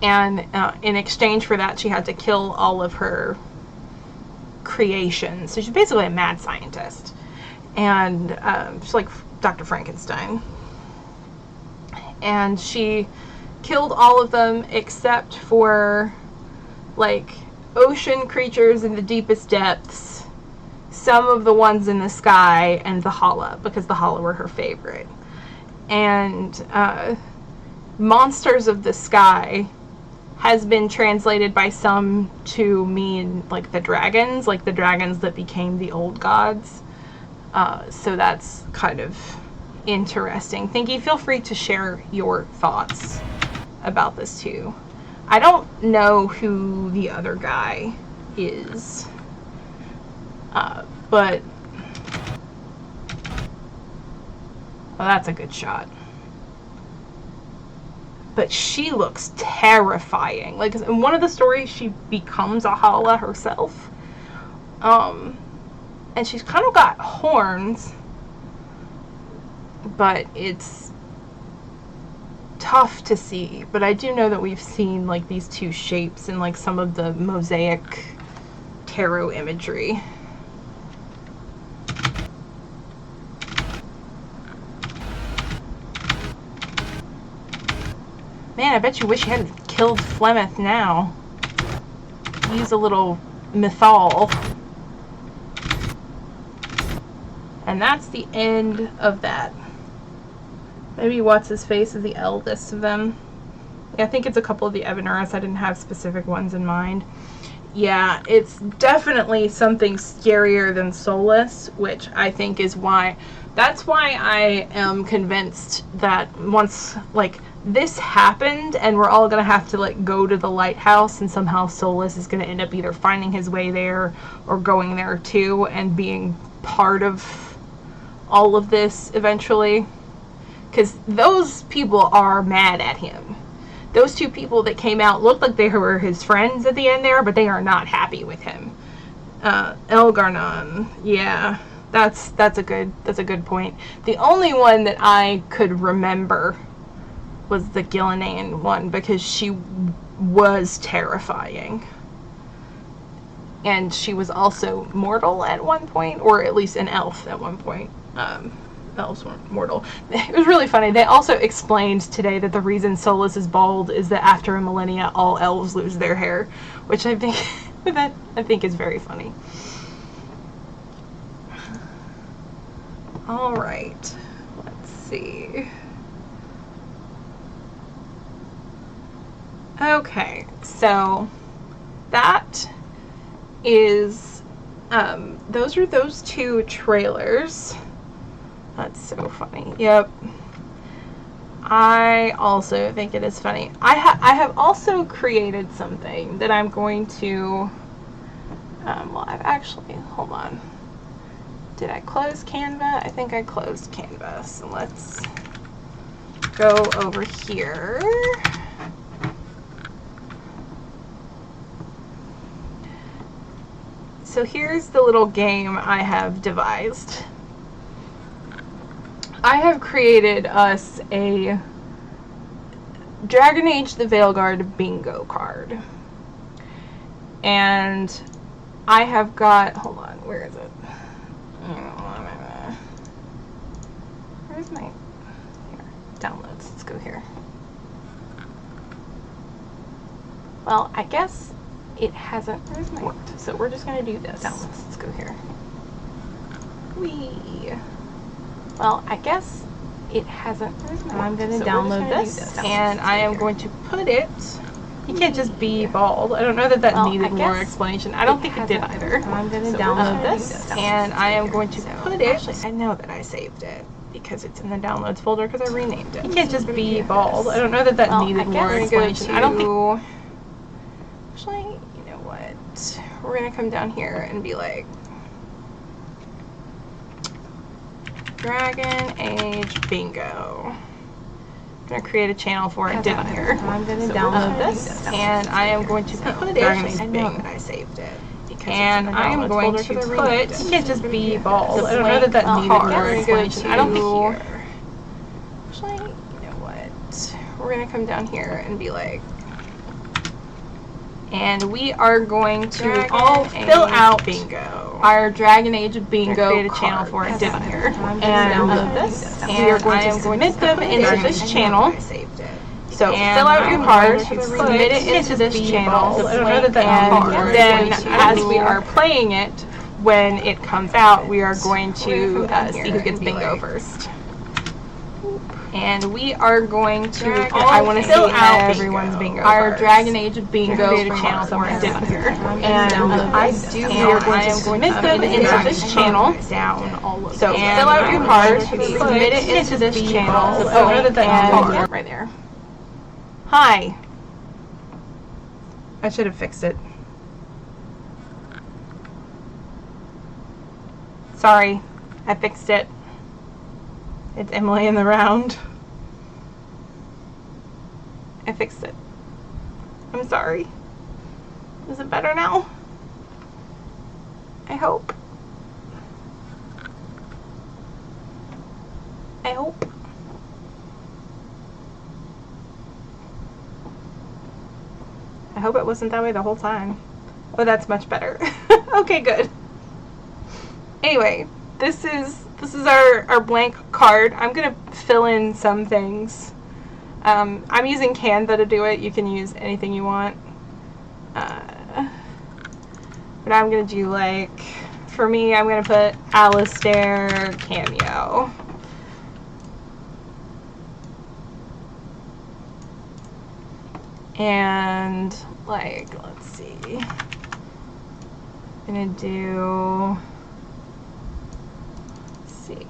And in exchange for that, she had to kill all of her creations. So she's basically a mad scientist. And she's like Dr. Frankenstein. And she killed all of them except for like ocean creatures in the deepest depths, some of the ones in the sky, and the Hala, because the Hala were her favorite. And monsters of the sky has been translated by some to mean like the dragons that became the old gods. So that's kind of interesting. Thinky, feel free to share your thoughts about this too. I don't know who the other guy is, but well, that's a good shot. But she looks terrifying. Like in one of the stories, she becomes a Hala herself, and she's kind of got horns, but it's tough to see. But I do know that we've seen like these two shapes in like some of the mosaic tarot imagery. Man, I bet you wish you hadn't killed Flemeth now. Use a little mythol. And that's the end of that. Maybe What's-His-Face is the eldest of them. Yeah, I think it's a couple of the Evanurus. I didn't have specific ones in mind. Yeah, it's definitely something scarier than Solus, which I think is why... That's why I am convinced that once, like, this happened and we're all going to have to, like, go to the lighthouse, and somehow Solus is going to end up either finding his way there or going there too and being part of all of this eventually. Because those people are mad at him. Those two people that came out looked like they were his friends at the end there, but they are not happy with him. Elgarnon, yeah, that's a good point. The only one that I could remember was the Gillenane one, because she was terrifying. And she was also mortal at one point, or at least an elf at one point. Elves weren't mortal. It was really funny. They also explained today that the reason Solus is bald is that after a millennia, all elves lose their hair, which I think is very funny. All right, let's see. Okay, so that is those are those two trailers. That's so funny. Yep. I also think it is funny. I have also created something that I'm going to well, I've actually, hold on. Did I close Canva? I think I closed Canva. So let's go over here. So here's the little game I have devised. I have created us a Dragon Age the Veilguard bingo card. And I have got, hold on, where is it? Where's my, here, downloads, let's go here. Well, I guess it hasn't worked, so we're just going to do this. Downloads, let's go here. Whee! Well, I guess it hasn't. I'm going to download this, and I am going to put it. You can't just be bald. I don't know that that needed more explanation. I don't think it did either. I'm going to download this, and I am going to put it. Actually, I know that I saved it because it's in the downloads folder because I renamed it. You can't just be bald. I don't know that that needed more explanation. I don't think. Actually, you know what? We're going to come down here and be like. Dragon Age Bingo. I'm going to create a channel for it down here. I'm going to download this, and I am going to put it. Dragon Age Bingo. I saved it. And I am going to put. You can't just be bald. I don't know that that needed more explanation. I don't think. Actually, you know what? We're going to come down here and be like. And we are going to all fill out bingo. Our Dragon Age Bingo create a channel for it down here. And download this. And we are going to submit them into this channel. So fill out your card, submit it into this channel. I don't know that and then as we are playing it, when it comes out, we are going to see who gets bingo first. And we are going to. I want to fill out everyone's bingo. Our Dragon Age Bingo channel for it down here, and I do. We are going to submit them into this channel. Down all over. So fill out your card, submit it into this channel. Oh, I know that that's right there. Hi. I should have fixed it. Sorry, I fixed it. It's Emily in the round. I fixed it. I'm sorry. Is it better now? I hope. I hope. I hope it wasn't that way the whole time. Oh, that's much better. Okay, good. Anyway, this is our blank card. I'm gonna fill in some things. I'm using Canva to do it. You can use anything you want. But I'm gonna do like, for me, I'm gonna put Alistair cameo. And like, let's see. I'm gonna do. See.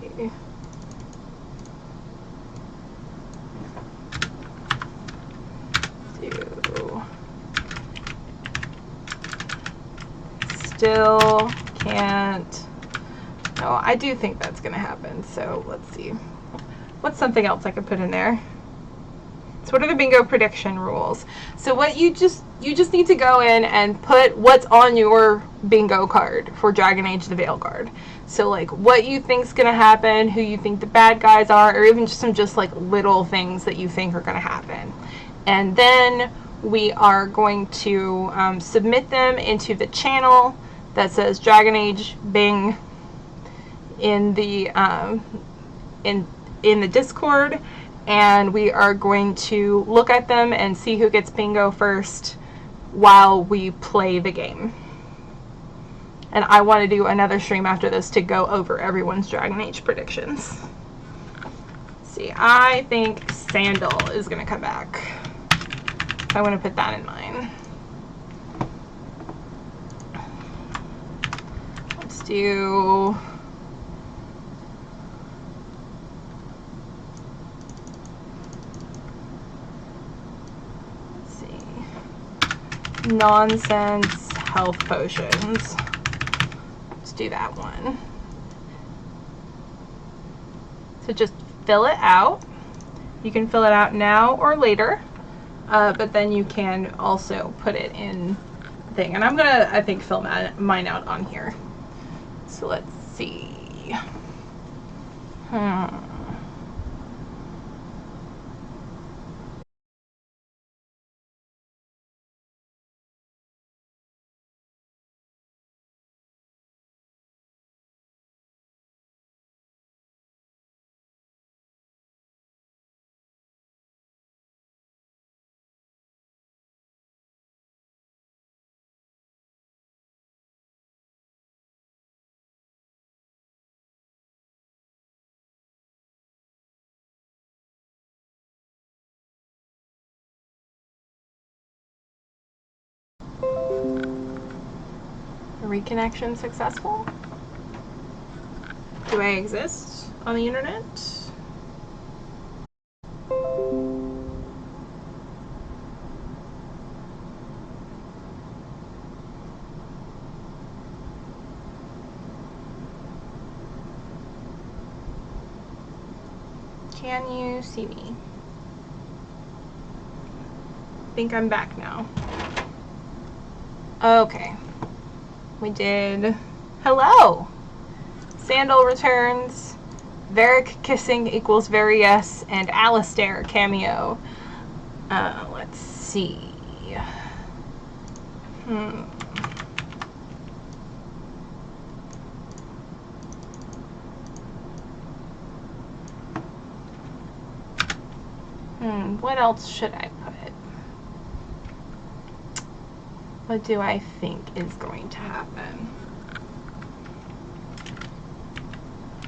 Still can't. No, I do think that's gonna happen. So let's see. What's something else I could put in there? So what are the bingo prediction rules? So what you just need to go in and put what's on your bingo card for Dragon Age the Veilguard. So like what you think's gonna happen, who you think the bad guys are, or even just some like little things that you think are gonna happen. And then we are going to submit them into the channel that says Dragon Age Bing in the in the Discord, and we are going to look at them and see who gets bingo first while we play the game. And I want to do another stream after this to go over everyone's Dragon Age predictions. See, I think Sandal is going to come back. I want to put that in mine. Let's do... Let's see. Nonsense health potions. Let's do that one. So just fill it out. You can fill it out now or later. But then you can also put it in thing. And I'm gonna, I think, fill mine out on here. So let's see. Reconnection successful? Do I exist on the internet? Can you see me? I think I'm back now. Okay. We did. Hello! Sandal returns. Varric kissing equals very yes, and Alistair cameo. Let's see. What else should I put? What do I think is going to happen?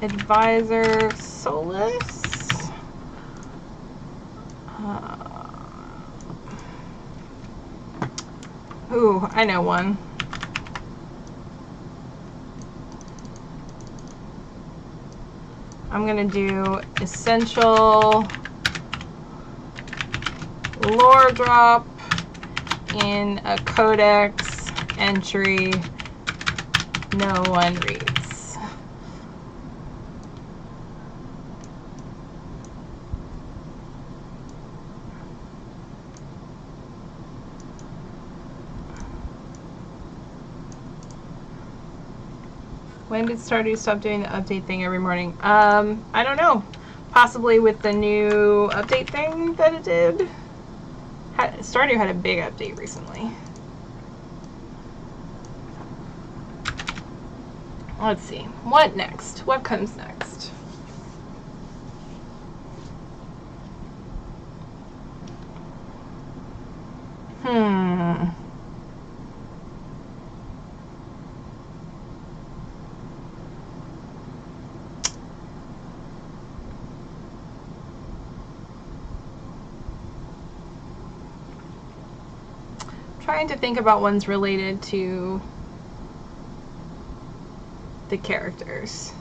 Advisor Solus. Ooh, I know one. I'm gonna do essential lore drop in a codex entry no one reads. When did Stardew stop doing the update thing every morning? I don't know. Possibly with the new update thing that it did. Stardew had a big update recently. Let's see. What next? What comes next? Trying to think about ones related to the characters.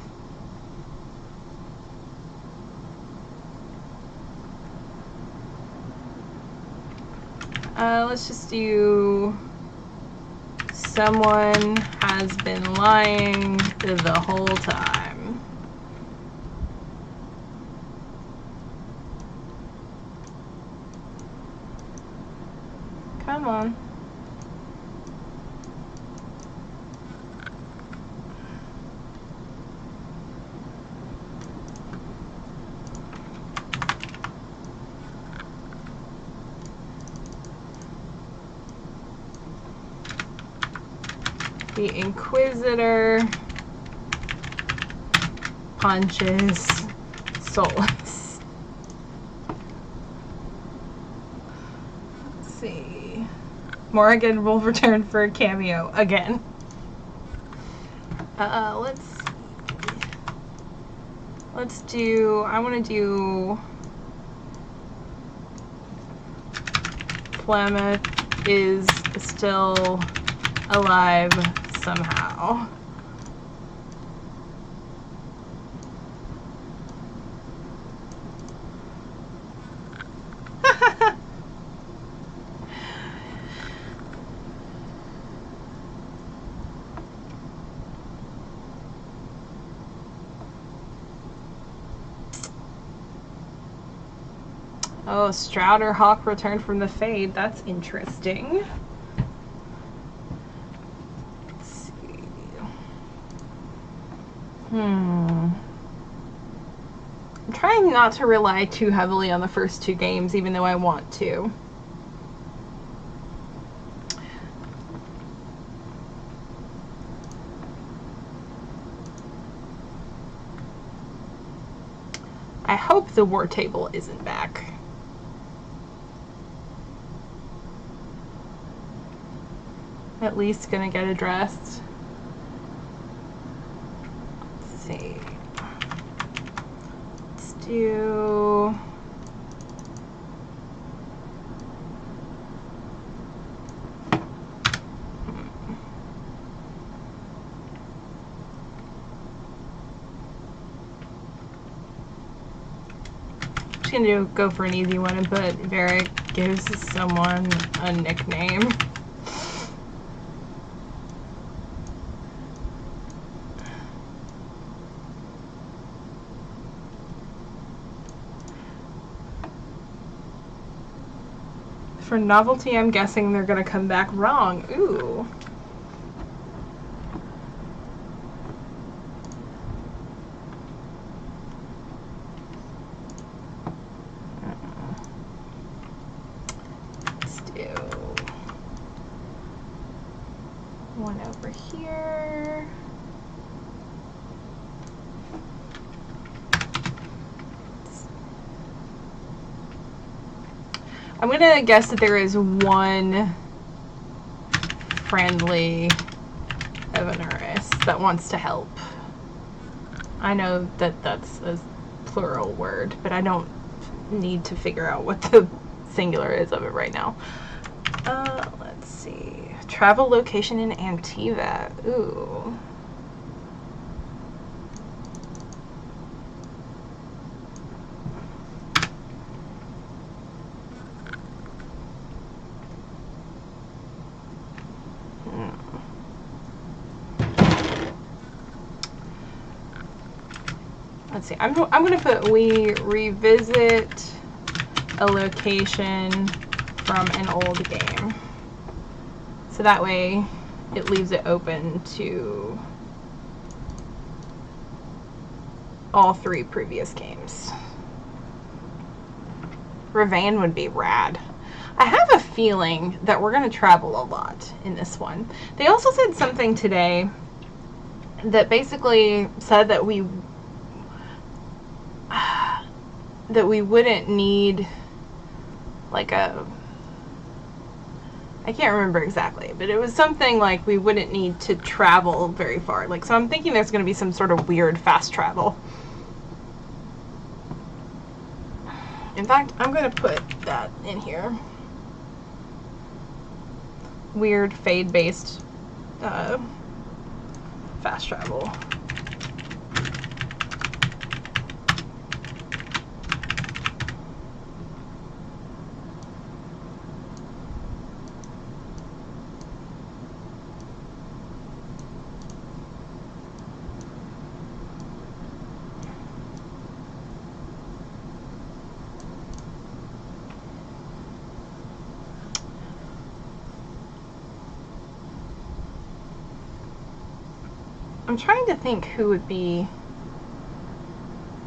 Let's just do someone has been lying the whole time. Come on. The Inquisitor punches Solus. Let's see. Morrigan will return for a cameo again. Let's do. I want to do. Flameth is still alive somehow. Oh, Strouder Hawk returned from the Fade. That's interesting. Let's see. I'm trying not to rely too heavily on the first two games, even though I want to. I hope the war table isn't back. At least gonna get addressed. Let's see. Let's do. just gonna go for an easy one and put Varric gives someone a nickname. For novelty, I'm guessing they're gonna come back wrong. Ooh. Let's do one over here. I'm gonna guess that there is one friendly Evanurus that wants to help. I know that that's a plural word, but I don't need to figure out what the singular is of it right now. Let's see. Travel location in Antiva. Ooh. Let's see. I'm going to put we revisit a location from an old game. So that way it leaves it open to all 3 previous games. Ravane would be rad. I have a feeling that we're going to travel a lot in this one. They also said something today that basically said that we wouldn't need like a, I can't remember exactly, but it was something like we wouldn't need to travel very far. Like, so I'm thinking there's going to be some sort of weird fast travel. In fact, I'm going to put that in here. Weird fade-based fast travel. I'm trying to think who would be.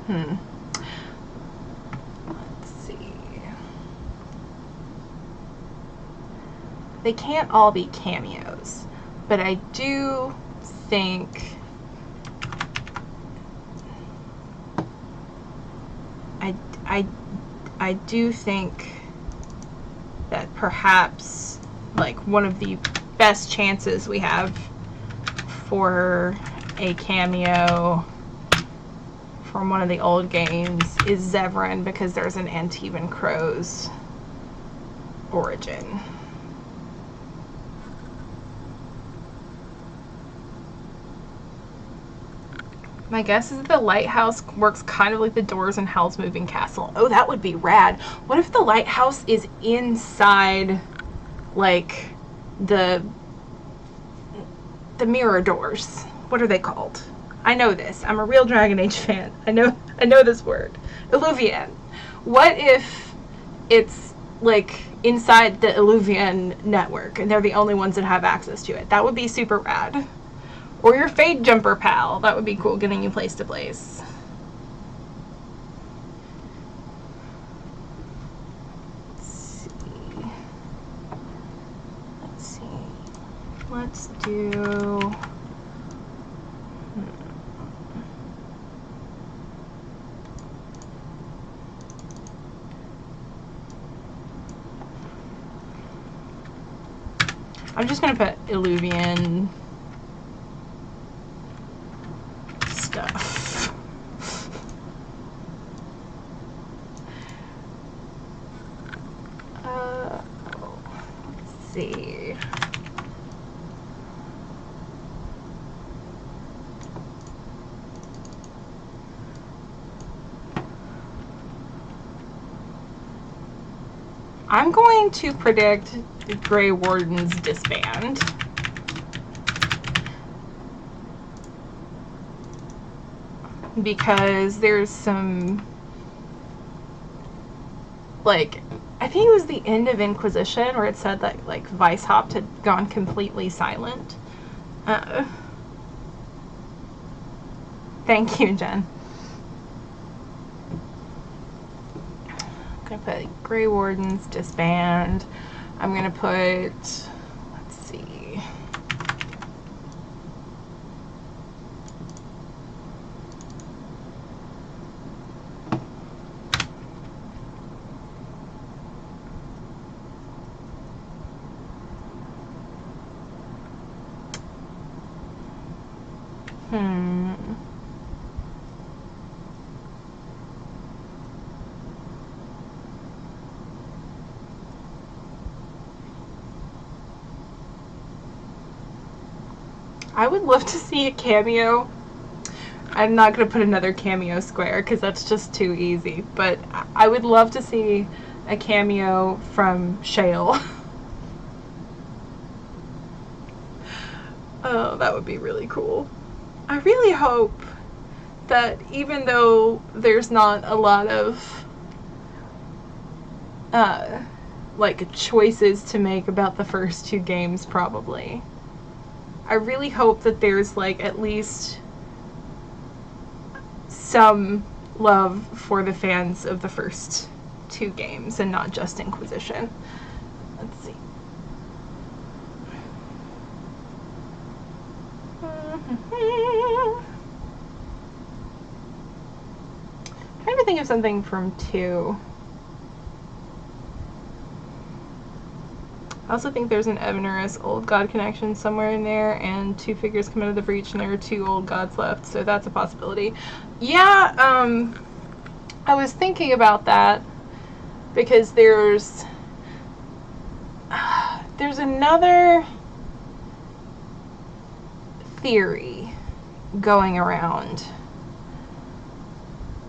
Let's see. They can't all be cameos, but I do think I do think that perhaps like one of the best chances we have for a cameo from one of the old games is Zevran, because there's an Antivan Crow's origin. My guess is that the lighthouse works kind of like the doors in Howl's Moving Castle. Oh, that would be rad. What if the lighthouse is inside, like, the mirror doors? What are they called? I know this. I'm a real Dragon Age fan. I know this word. Illuvian. What if it's like inside the Illuvian network and they're the only ones that have access to it? That would be super rad. Or your Fade Jumper pal. That would be cool, getting you place to place. Let's see. Let's do... I'm just going to put Illuvian stuff. Let's see. I'm going to predict the Grey Wardens disband. Because there's some, like, I think it was the end of Inquisition where it said that, like, Weishaupt had gone completely silent. Thank you, Jen. I'm going to put Grey Wardens disband. I'm going to put, let's see. I would love to see a cameo. I'm not going to put another cameo square because that's just too easy, but I would love to see a cameo from Shale. Oh, that would be really cool. I really hope that even though there's not a lot of like choices to make about the first two games, probably, I really hope that there's like at least some love for the fans of the first two games and not just Inquisition. Let's see. I'm trying to think of something from 2. I also think there's an Evanorous Old God connection somewhere in there, and 2 figures come out of the breach, and there are 2 old gods left, so that's a possibility. Yeah, I was thinking about that, because there's another theory going around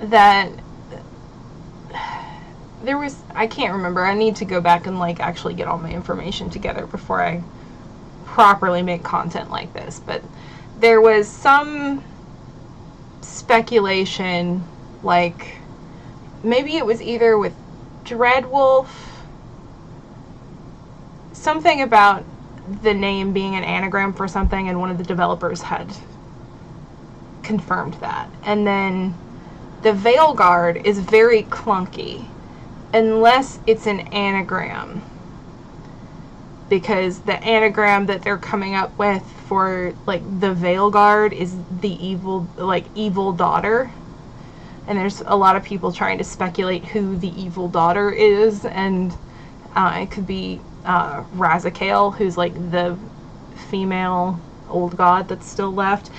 that there was, I can't remember, I need to go back and like actually get all my information together before I properly make content like this, but there was some speculation, like maybe it was either with Dreadwolf, something about the name being an anagram for something, and one of the developers had confirmed that. And then the Veilguard is very clunky unless it's an anagram, because the anagram that they're coming up with for like the Veilguard is the evil daughter, and there's a lot of people trying to speculate who the evil daughter is, and it could be Razakale, who's like the female old god that's still left.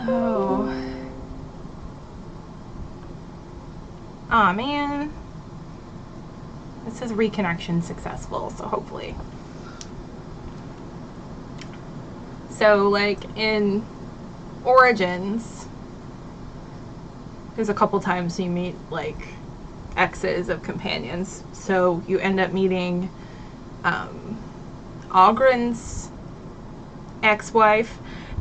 Oh. Aw, man. It says reconnection successful, so hopefully. So, like, in Origins, there's a couple times you meet, like, exes of companions. So, you end up meeting Ogren's ex-wife,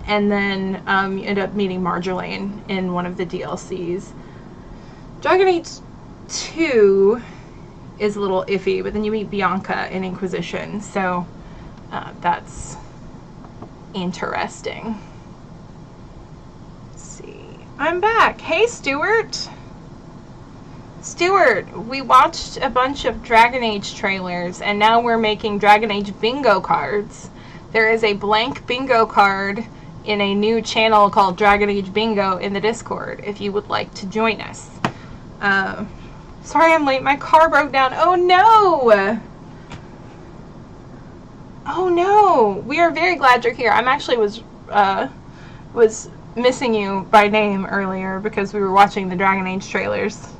and then you end up meeting Marjolaine in one of the DLCs. Dragon Age 2 is a little iffy, but then you meet Bianca in Inquisition, so that's interesting. Let's see. I'm back. Hey, Stuart. Stuart, we watched a bunch of Dragon Age trailers, and now we're making Dragon Age bingo cards. There is a blank bingo card in a new channel called Dragon Age Bingo in the Discord, if you would like to join us. Sorry I'm late, my car broke down. Oh no! Oh no! We are very glad you're here. I'm actually was missing you by name earlier because we were watching the Dragon Age trailers.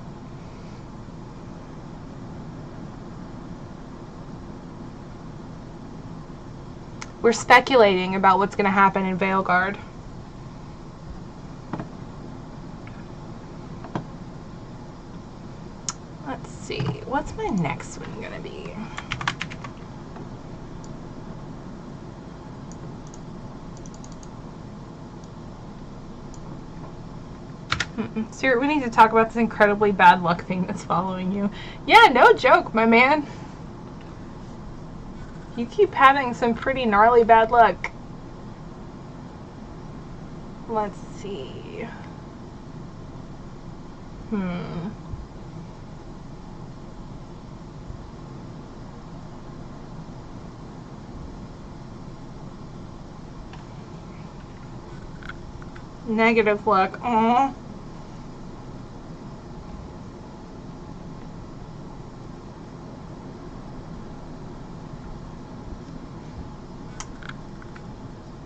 We're speculating about what's going to happen in Veilguard. Let's see. What's my next one going to be? Stuart, we need to talk about this incredibly bad luck thing that's following you. Yeah, no joke, my man. You keep having some pretty gnarly bad luck. Let's see. Negative luck. Aww.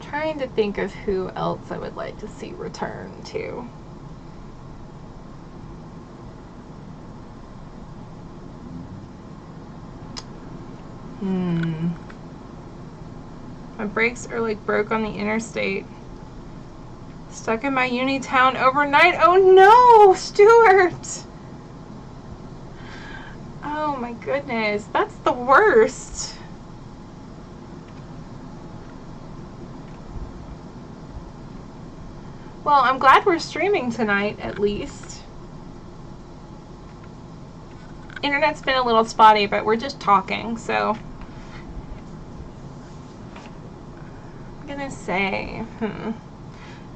Trying to think of who else I would like to see return to. My brakes are like broke on the interstate. Stuck in my uni town overnight. Oh no, Stuart! Oh my goodness, that's the worst. Well, I'm glad we're streaming tonight, at least. Internet's been a little spotty, but we're just talking, so. I'm gonna say,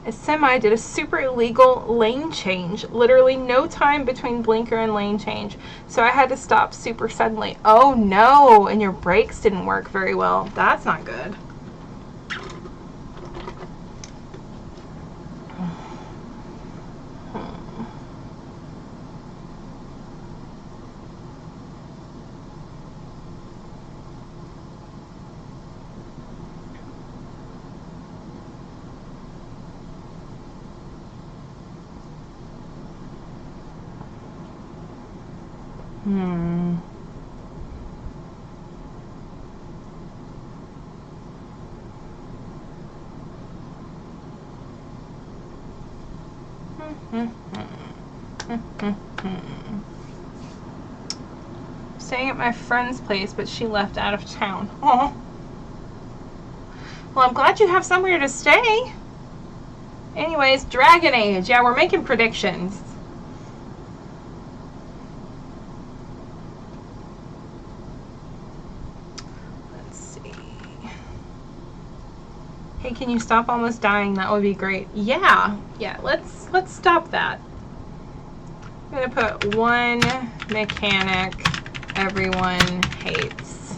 A semi did a super illegal lane change. Literally no time between blinker and lane change. So I had to stop super suddenly. Oh no, and your brakes didn't work very well. That's not good. Staying at my friend's place, but she left out of town. Oh. Well, I'm glad you have somewhere to stay. Anyways, Dragon Age. Yeah, we're making predictions. Let's see. Hey, can you stop almost dying? That would be great. Yeah. Yeah, let's stop that. I'm gonna put one mechanic everyone hates.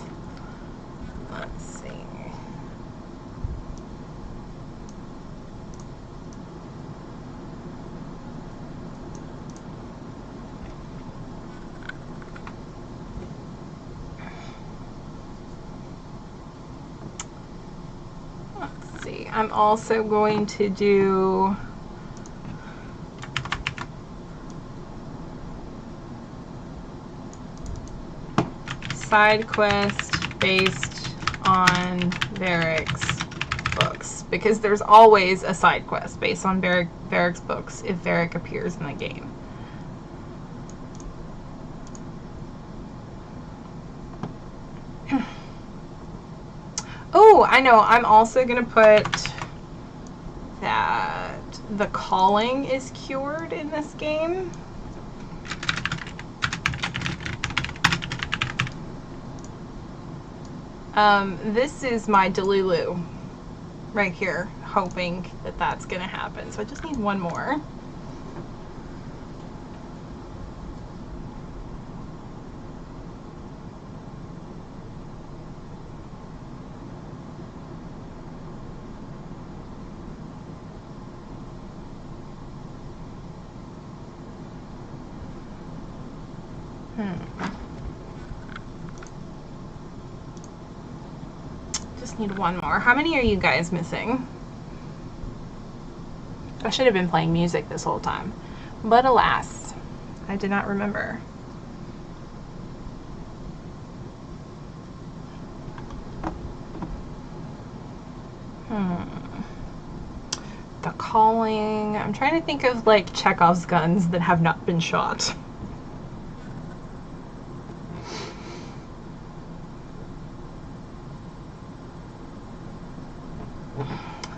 Let's see. Let's see. I'm also going to do side quest based on Varric's books, because there's always a side quest based on Varric's books if Varric appears in the game. Oh, I know. I'm also going to put that the calling is cured in this game. This is my Delulu right here, hoping that that's going to happen. So I just need one more. Need one more. How many are you guys missing? I should have been playing music this whole time. But alas, I did not remember. The Calling. I'm trying to think of like Chekhov's guns that have not been shot.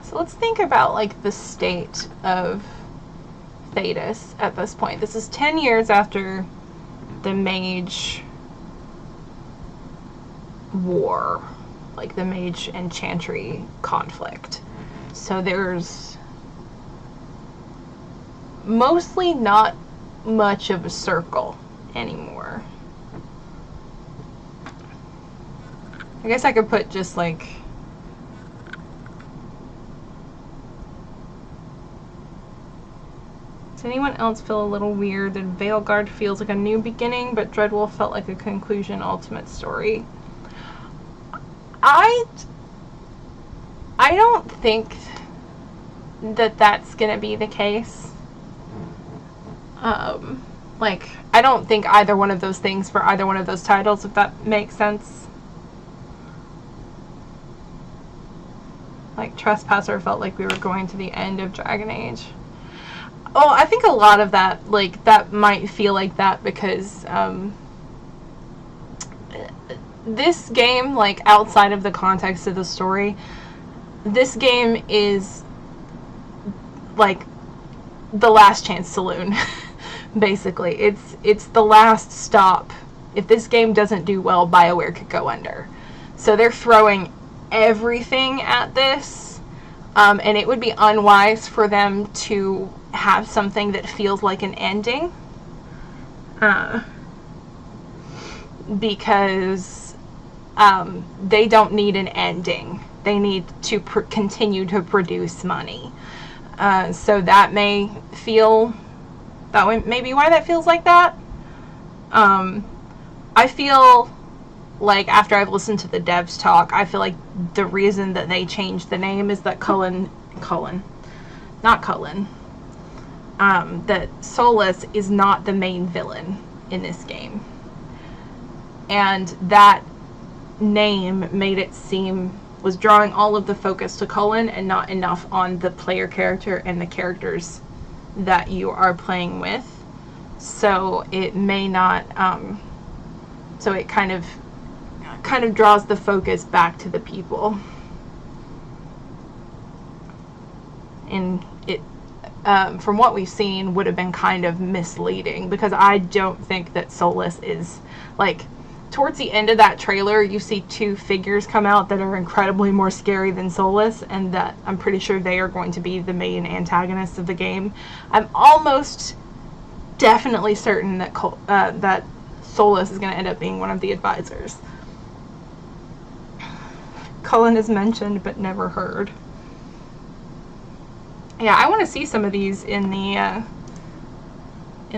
So let's think about like the state of Thetis at this point. This is 10 years after the Mage War, like the Mage and Chantry conflict. So there's mostly not much of a circle anymore. I guess I could put just like does anyone else feel a little weird that Veilguard feels like a new beginning, but Dreadwolf felt like a conclusion ultimate story? I don't think that that's gonna be the case. Like, I don't think either one of those things for either one of those titles, if that makes sense. Like, Trespasser felt like we were going to the end of Dragon Age. Oh, I think a lot of that, like, that might feel like that because, this game, like, outside of the context of the story, this game is, like, the last chance saloon, basically. It's the last stop. If this game doesn't do well, BioWare could go under. So they're throwing everything at this, and it would be unwise for them to have something that feels like an ending, because they don't need an ending. They need to continue to produce money. So that may feel, that may be why that feels like that. I feel like after I've listened to the devs talk, I feel like the reason that they changed the name is that that Solus is not the main villain in this game. And that name made it seem, was drawing all of the focus to Cullen and not enough on the player character and the characters that you are playing with. So it may not, so it kind of draws the focus back to the people. And it, from what we've seen, would have been kind of misleading, because I don't think that Solus is, like, towards the end of that trailer, you see two figures come out that are incredibly more scary than Solus, and that I'm pretty sure they are going to be the main antagonists of the game. I'm almost definitely certain that that Solus is going to end up being one of the advisors. Cullen is mentioned but never heard. Yeah, I want to see some of these in the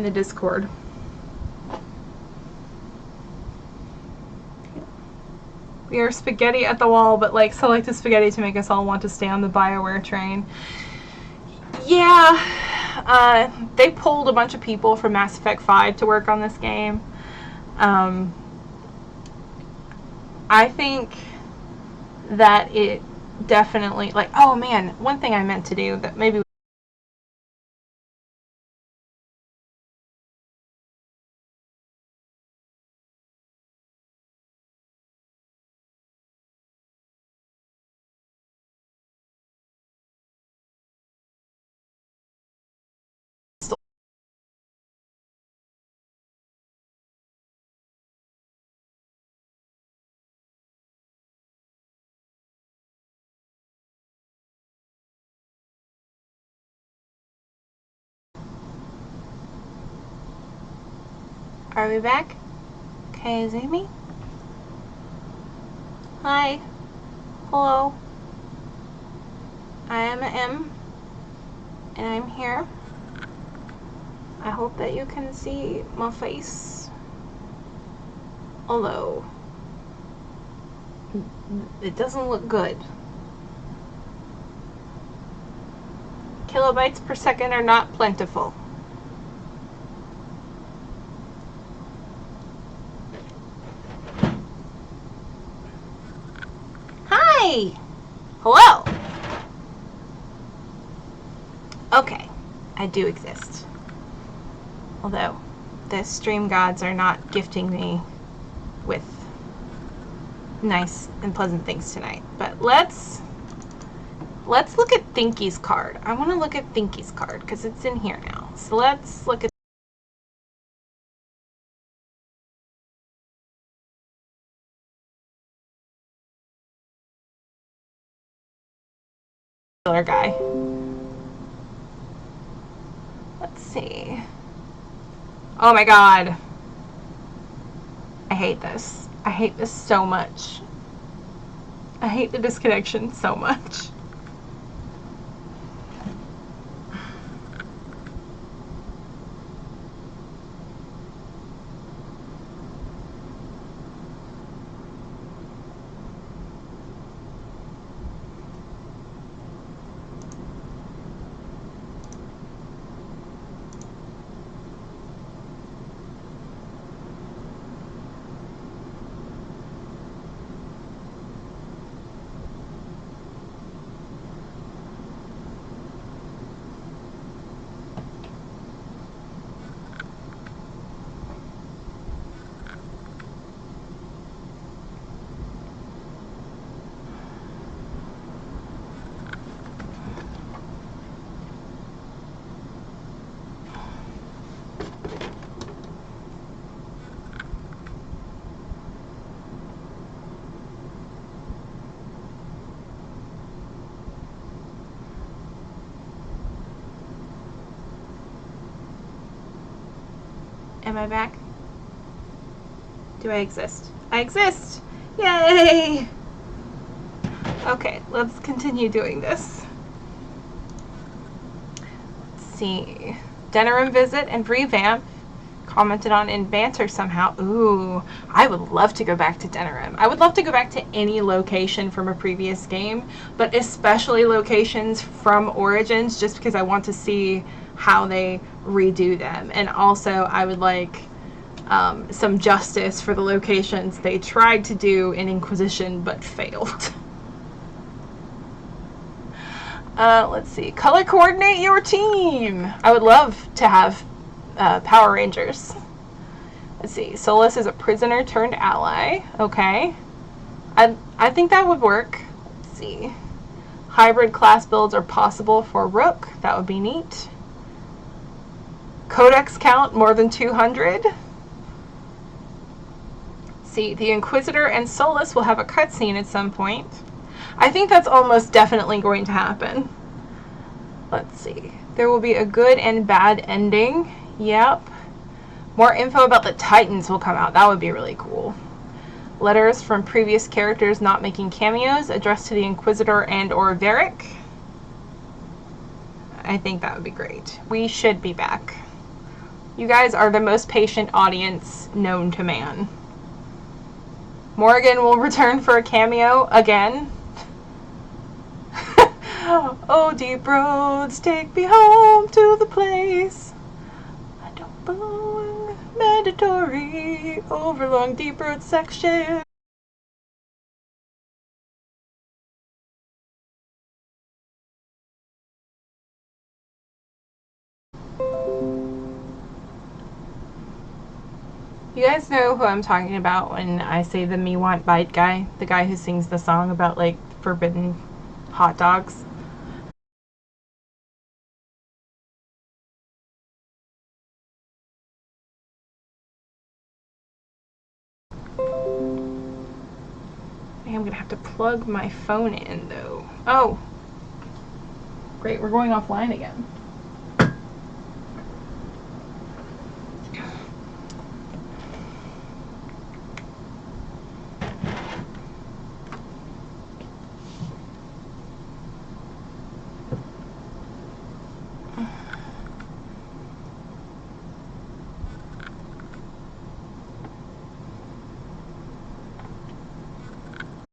Discord. We are spaghetti at the wall, but like selected spaghetti to make us all want to stay on the BioWare train. Yeah, they pulled a bunch of people from Mass Effect 5 to work on this game. I think that it definitely, like, oh man, one thing I meant to do that maybe Are we back? Okay, is Amy? Hi. Hello. I am M, and I'm here. I hope that you can see my face. Although, It doesn't look good. Kilobytes per second are not plentiful. Hi! Hello! Okay, I do exist. Although, the stream gods are not gifting me with nice and pleasant things tonight. But let's look at Thinky's card. I want to look at Thinky's card because it's in here now. So let's look at the other guy. Let's see. Oh my god. I hate this. I hate this so much. I hate the disconnection so much. Am I back? Do I exist? I exist! Yay! Okay, let's continue doing this. Let's see. Denerim visit and revamp. Commented on in banter somehow. Ooh, I would love to go back to Denerim. I would love to go back to any location from a previous game, but especially locations from Origins, just because I want to see how they redo them. And also I would like some justice for the locations they tried to do in Inquisition but failed. Let's see. Color coordinate your team. I would love to have Power Rangers. Let's see. Solus is a prisoner turned ally. Okay. I think that would work. Let's see. Hybrid class builds are possible for Rook. That would be neat. Codex count more than 200. See, the Inquisitor and Solus will have a cutscene at some point. I think that's almost definitely going to happen. Let's see. There will be a good and bad ending. Yep. More info about the Titans will come out. That would be really cool. Letters from previous characters not making cameos addressed to the Inquisitor and or Varric. I think that would be great. We should be back. You guys are the most patient audience known to man. Morgan will return for a cameo again. Oh, deep roads, take me home to the place I don't belong. Mandatory over long deep road section. You guys know who I'm talking about when I say the Me Want Bite guy? The guy who sings the song about, like, forbidden hot dogs? I'm gonna have to plug my phone in, though. Oh! Great, we're going offline again.